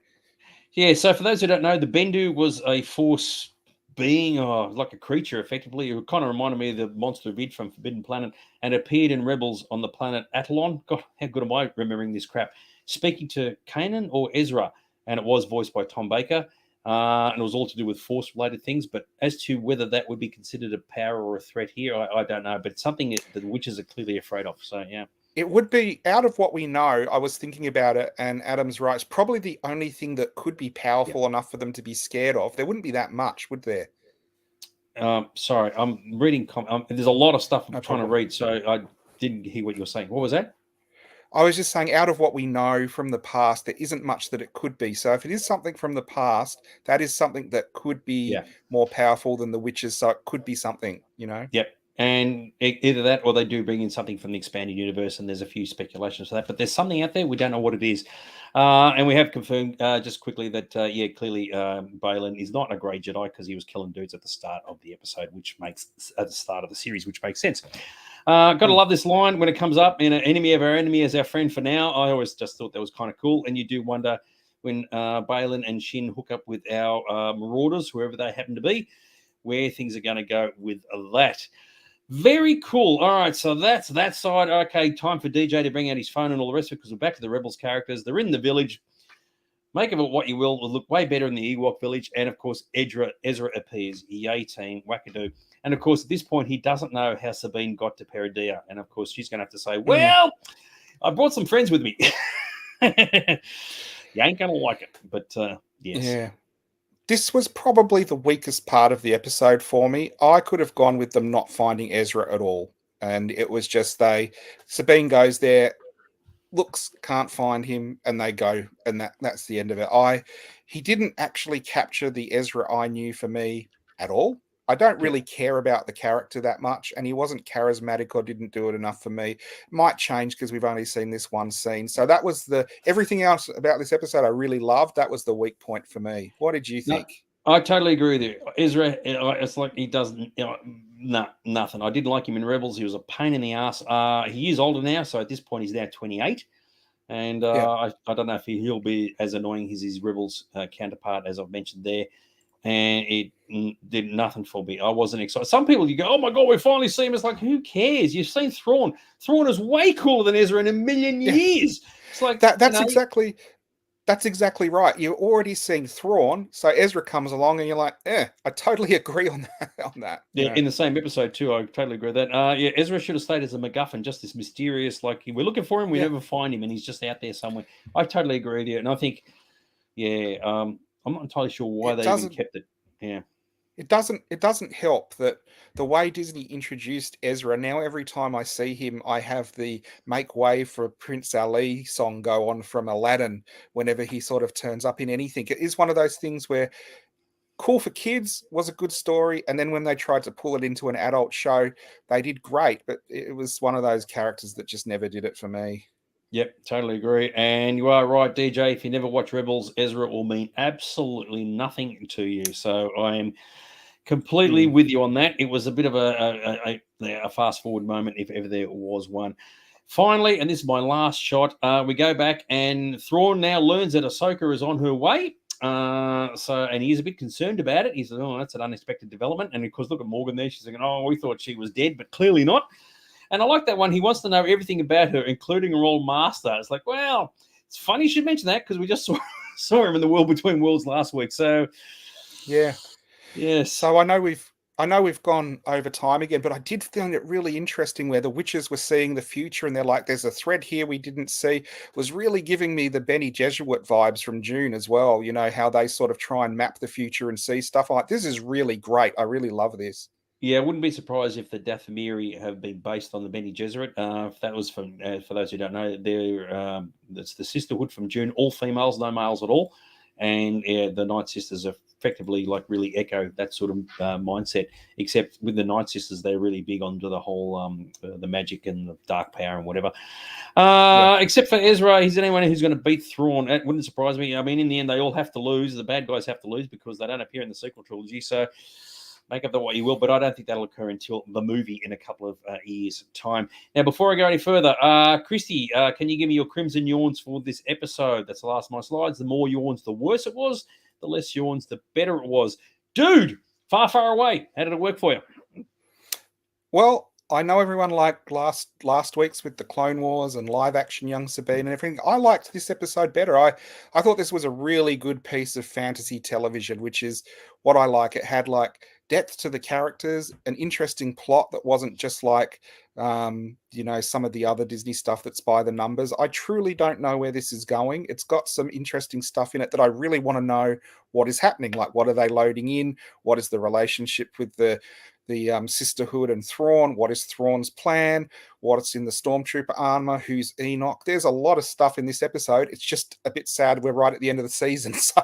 Yeah, so for those who don't know, the Bendu was a force being, like a creature, effectively. It kind of reminded me of the monster vid from Forbidden Planet and appeared in Rebels on the planet Attalon. God, how good am I remembering this crap? Speaking to Kanan or Ezra, and it was voiced by Tom Baker. And it was all to do with force-related things. But as to whether that would be considered a power or a threat here, I don't know. But it's something that the witches are clearly afraid of. So, yeah. It would be, out of what we know, I was thinking about it, and Adam's right. It's probably the only thing that could be powerful enough for them to be scared of. There wouldn't be that much, would there? Sorry, I'm reading. There's a lot of stuff I'm No trying to problem. read, so I didn't hear what you were saying. What was that? I was just saying, out of what we know from the past, there isn't much that it could be. So if it is something from the past, that is something that could be Yeah. more powerful than the witches. So it could be something, you know? Yep. And either that or they do bring in something from the expanded universe, and there's a few speculations for that. But there's something out there. We don't know what it is. And we have confirmed just quickly that, yeah, clearly Balin is not a grey Jedi because he was killing dudes at the start of the episode, at the start of the series, which makes sense. Got to love this line when it comes up in an enemy of our enemy as our friend for now. I always just thought that was kind of cool. And you do wonder when Balin and Shin hook up with our marauders, whoever they happen to be, where things are going to go with that. Very cool. All right, so that's that side. Okay, time for DJ to bring out his phone and all the rest of it because we're back to the Rebels characters. They're in the village. Make of it what you will. It'll look way better in the Ewok village. And, of course, Ezra appears. Yay, team. Wackadoo. And, of course, at this point, he doesn't know how Sabine got to Peridea. And, of course, she's going to have to say, well, I brought some friends with me. You ain't going to like it. But, yes. Yeah. This was probably the weakest part of the episode for me. I could have gone with them not finding Ezra at all. And it was just Sabine goes there, looks, can't find him, and they go, and that's the end of it. He didn't actually capture the Ezra I knew for me at all. I don't really care about the character that much, and he wasn't charismatic or didn't do it enough for me. Might change because we've only seen this one scene. So that was everything else about this episode I really loved. That was the weak point for me. What did you think? No, I totally agree with you. Ezra, it's like he doesn't, nothing. I didn't like him in Rebels. He was a pain in the ass. He is older now, so at this point he's now 28. And I don't know if he'll be as annoying as his Rebels counterpart, as I've mentioned there. And it did nothing for me. I wasn't excited. Some people, you go, oh my God, we finally see him. It's like, who cares? You've seen Thrawn. Thrawn is way cooler than Ezra in a million years. It's like, that's exactly right. You're already seeing Thrawn, so Ezra comes along and you're like, I totally agree on that. Yeah, in the same episode too, I totally agree with that. Yeah, Ezra should have stayed as a MacGuffin, just this mysterious, like we're looking for him, we never find him, and he's just out there somewhere. I totally agree with you, and I think, I'm not entirely sure why they even kept it. Yeah. It doesn't help that the way Disney introduced Ezra, now every time I see him, I have the Make Way for Prince Ali song go on from Aladdin whenever he sort of turns up in anything. It is one of those things where cool for kids, was a good story, and then when they tried to pull it into an adult show, they did great, but it was one of those characters that just never did it for me. Yep, totally agree. And you are right, DJ. If you never watch Rebels, Ezra will mean absolutely nothing to you. So I am completely with you on that. It was a bit of a fast forward moment, if ever there was one. Finally, and this is my last shot, we go back and Thrawn now learns that Ahsoka is on her way. And he's a bit concerned about it. He says, "Oh, that's an unexpected development." And of course, look at Morgan there. She's thinking, "Oh, we thought she was dead, but clearly not." And I like that one. He wants to know everything about her, including her old master. It's like, well, it's funny you should mention that because we just saw him in the World Between Worlds last week. So, yeah, yes. So I know we've gone over time again, but I did find it really interesting where the witches were seeing the future, and they're like, "There's a thread here we didn't see." It was really giving me the Benny Jesuit vibes from June as well. You know how they sort of try and map the future and see stuff. I'm like, this is really great. I really love this. Yeah, I wouldn't be surprised if the Dathomiri have been based on the Bene Gesserit. If that was from, for those who don't know, that's the sisterhood from June, all females, no males at all, and the Night Sisters effectively like really echo that sort of mindset. Except with the Night Sisters, they're really big onto the whole the magic and the dark power and whatever. Except for Ezra, he's anyone who's going to beat Thrawn. It wouldn't surprise me. I mean, in the end, they all have to lose. The bad guys have to lose because they don't appear in the sequel trilogy. So. Make of that what you will, but I don't think that'll occur until the movie in a couple of years' time. Now, before I go any further, Christy, can you give me your crimson yawns for this episode? That's the last of my slides. The more yawns, the worse it was. The less yawns, the better it was. Dude, far, far away. How did it work for you? Well, I know everyone liked last week's with the Clone Wars and live action young Sabine and everything. I liked this episode better. I thought this was a really good piece of fantasy television, which is what I like. It had like depth to the characters, an interesting plot that wasn't just like some of the other Disney stuff that's by the numbers. I truly don't know where this is going. It's got some interesting stuff in it that I really want to know what is happening. Like, what are they loading in? What is the relationship with the sisterhood and Thrawn? What is Thrawn's plan? What's in the stormtrooper armor? Who's Enoch? There's a lot of stuff in this episode. It's just a bit sad we're right at the end of the season. So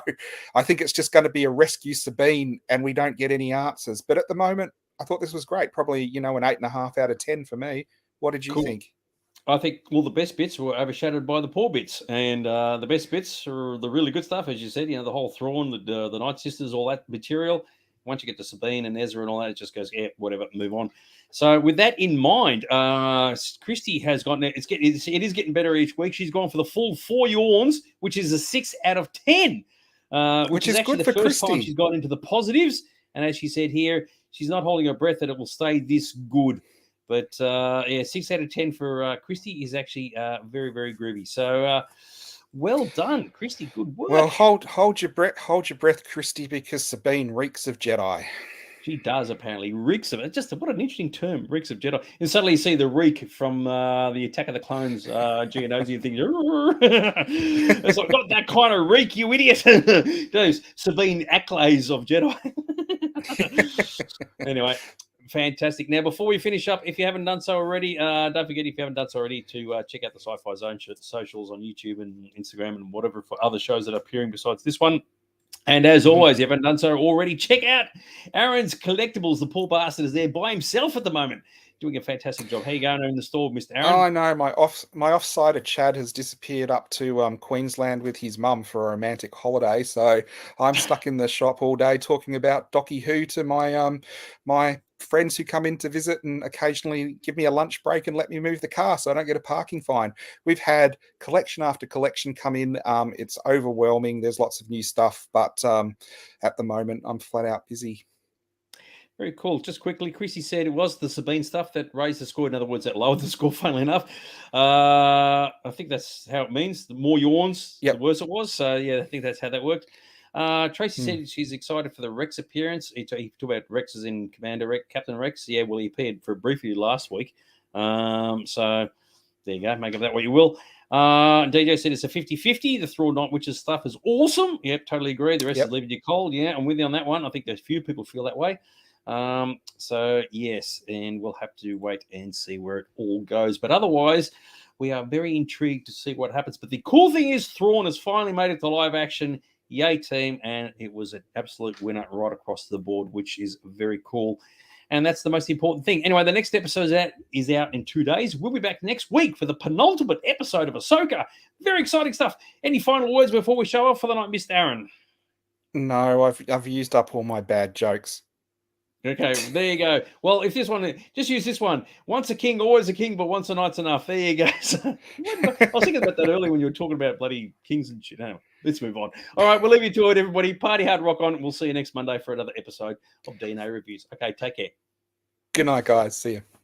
I think it's just going to be a rescue Sabine and we don't get any answers. But at the moment, I thought this was great. Probably, an 8.5 out of 10 for me. What did you think? I think the best bits were overshadowed by the poor bits, and the best bits are the really good stuff, as you said. The whole Thrawn, the Night Sisters, all that material. Once you get to Sabine and Ezra and all that, it just goes, whatever, move on. So with that in mind, Christy has gotten it is getting better each week. She's gone for the full 4 yawns, which is a 6 out of 10, which is actually good the first time she's got into the positives. And as she said here, she's not holding her breath that it will stay this good. But 6 out of 10 for Christy is actually very, very groovy. So well done, Christy. Good work. Well, hold your breath, Christy, because Sabine reeks of Jedi. She does apparently reeks of it. Just what an interesting term, reeks of Jedi. And suddenly you see the reek from the Attack of the Clones, Geonosian and things. It's like, got that kind of reek, you idiot. Those Sabine accolades of Jedi. Anyway. Fantastic. Now, before we finish up, if you haven't done so already, don't forget, if you haven't done so already, to check out the Sci-Fi Zone socials on YouTube and Instagram and whatever for other shows that are appearing besides this one. And as always, if you haven't done so already, check out Aaron's Collectibles. The poor bastard is there by himself at the moment, doing a fantastic job. How you going in the store, Mr. Aaron? Oh, I know. My offsider Chad has disappeared up to Queensland with his mum for a romantic holiday. So I'm stuck in the shop all day talking about Docky Who to my friends who come in to visit and occasionally give me a lunch break and let me move the car so I don't get a parking fine. We've had collection after collection come in. It's overwhelming. There's lots of new stuff, but at the moment I'm flat out busy. Very cool. Just quickly, Chrissy said it was the Sabine stuff that raised the score. In other words, that lowered the score, funnily enough. I think that's how it means. The more yawns, the worse it was. So, yeah, I think that's how that worked. Tracy said she's excited for the Rex appearance. He talked about Rex as in Commander Rex, Captain Rex. Yeah, well, he appeared for briefly last week. So There you go. Make of that what you will. DJ said it's a 50-50. The Thrawn Night Witches stuff is awesome. Yep, totally agree. The rest is leaving you cold. Yeah, I'm with you on that one. I think there's few people feel that way. So, yes, and we'll have to wait and see where it all goes. But otherwise, we are very intrigued to see what happens. But the cool thing is Thrawn has finally made it to live action. Yay, team. And it was an absolute winner right across the board, which is very cool. And that's the most important thing. Anyway, the next episode is out in 2 days. We'll be back next week for the penultimate episode of Ahsoka. Very exciting stuff. Any final words before we show off for the night, Mr. Aaron? No, I've used up all my bad jokes. Okay, there you go. Well, if this one, just use this one. Once a king, always a king, but once a night's enough. There you go. I was thinking about that earlier when you were talking about bloody kings and shit. Anyway, let's move on. All right, we'll leave you to it, everybody. Party hard, rock on. We'll see you next Monday for another episode of DNA Reviews. Okay, take care. Good night, guys. See you.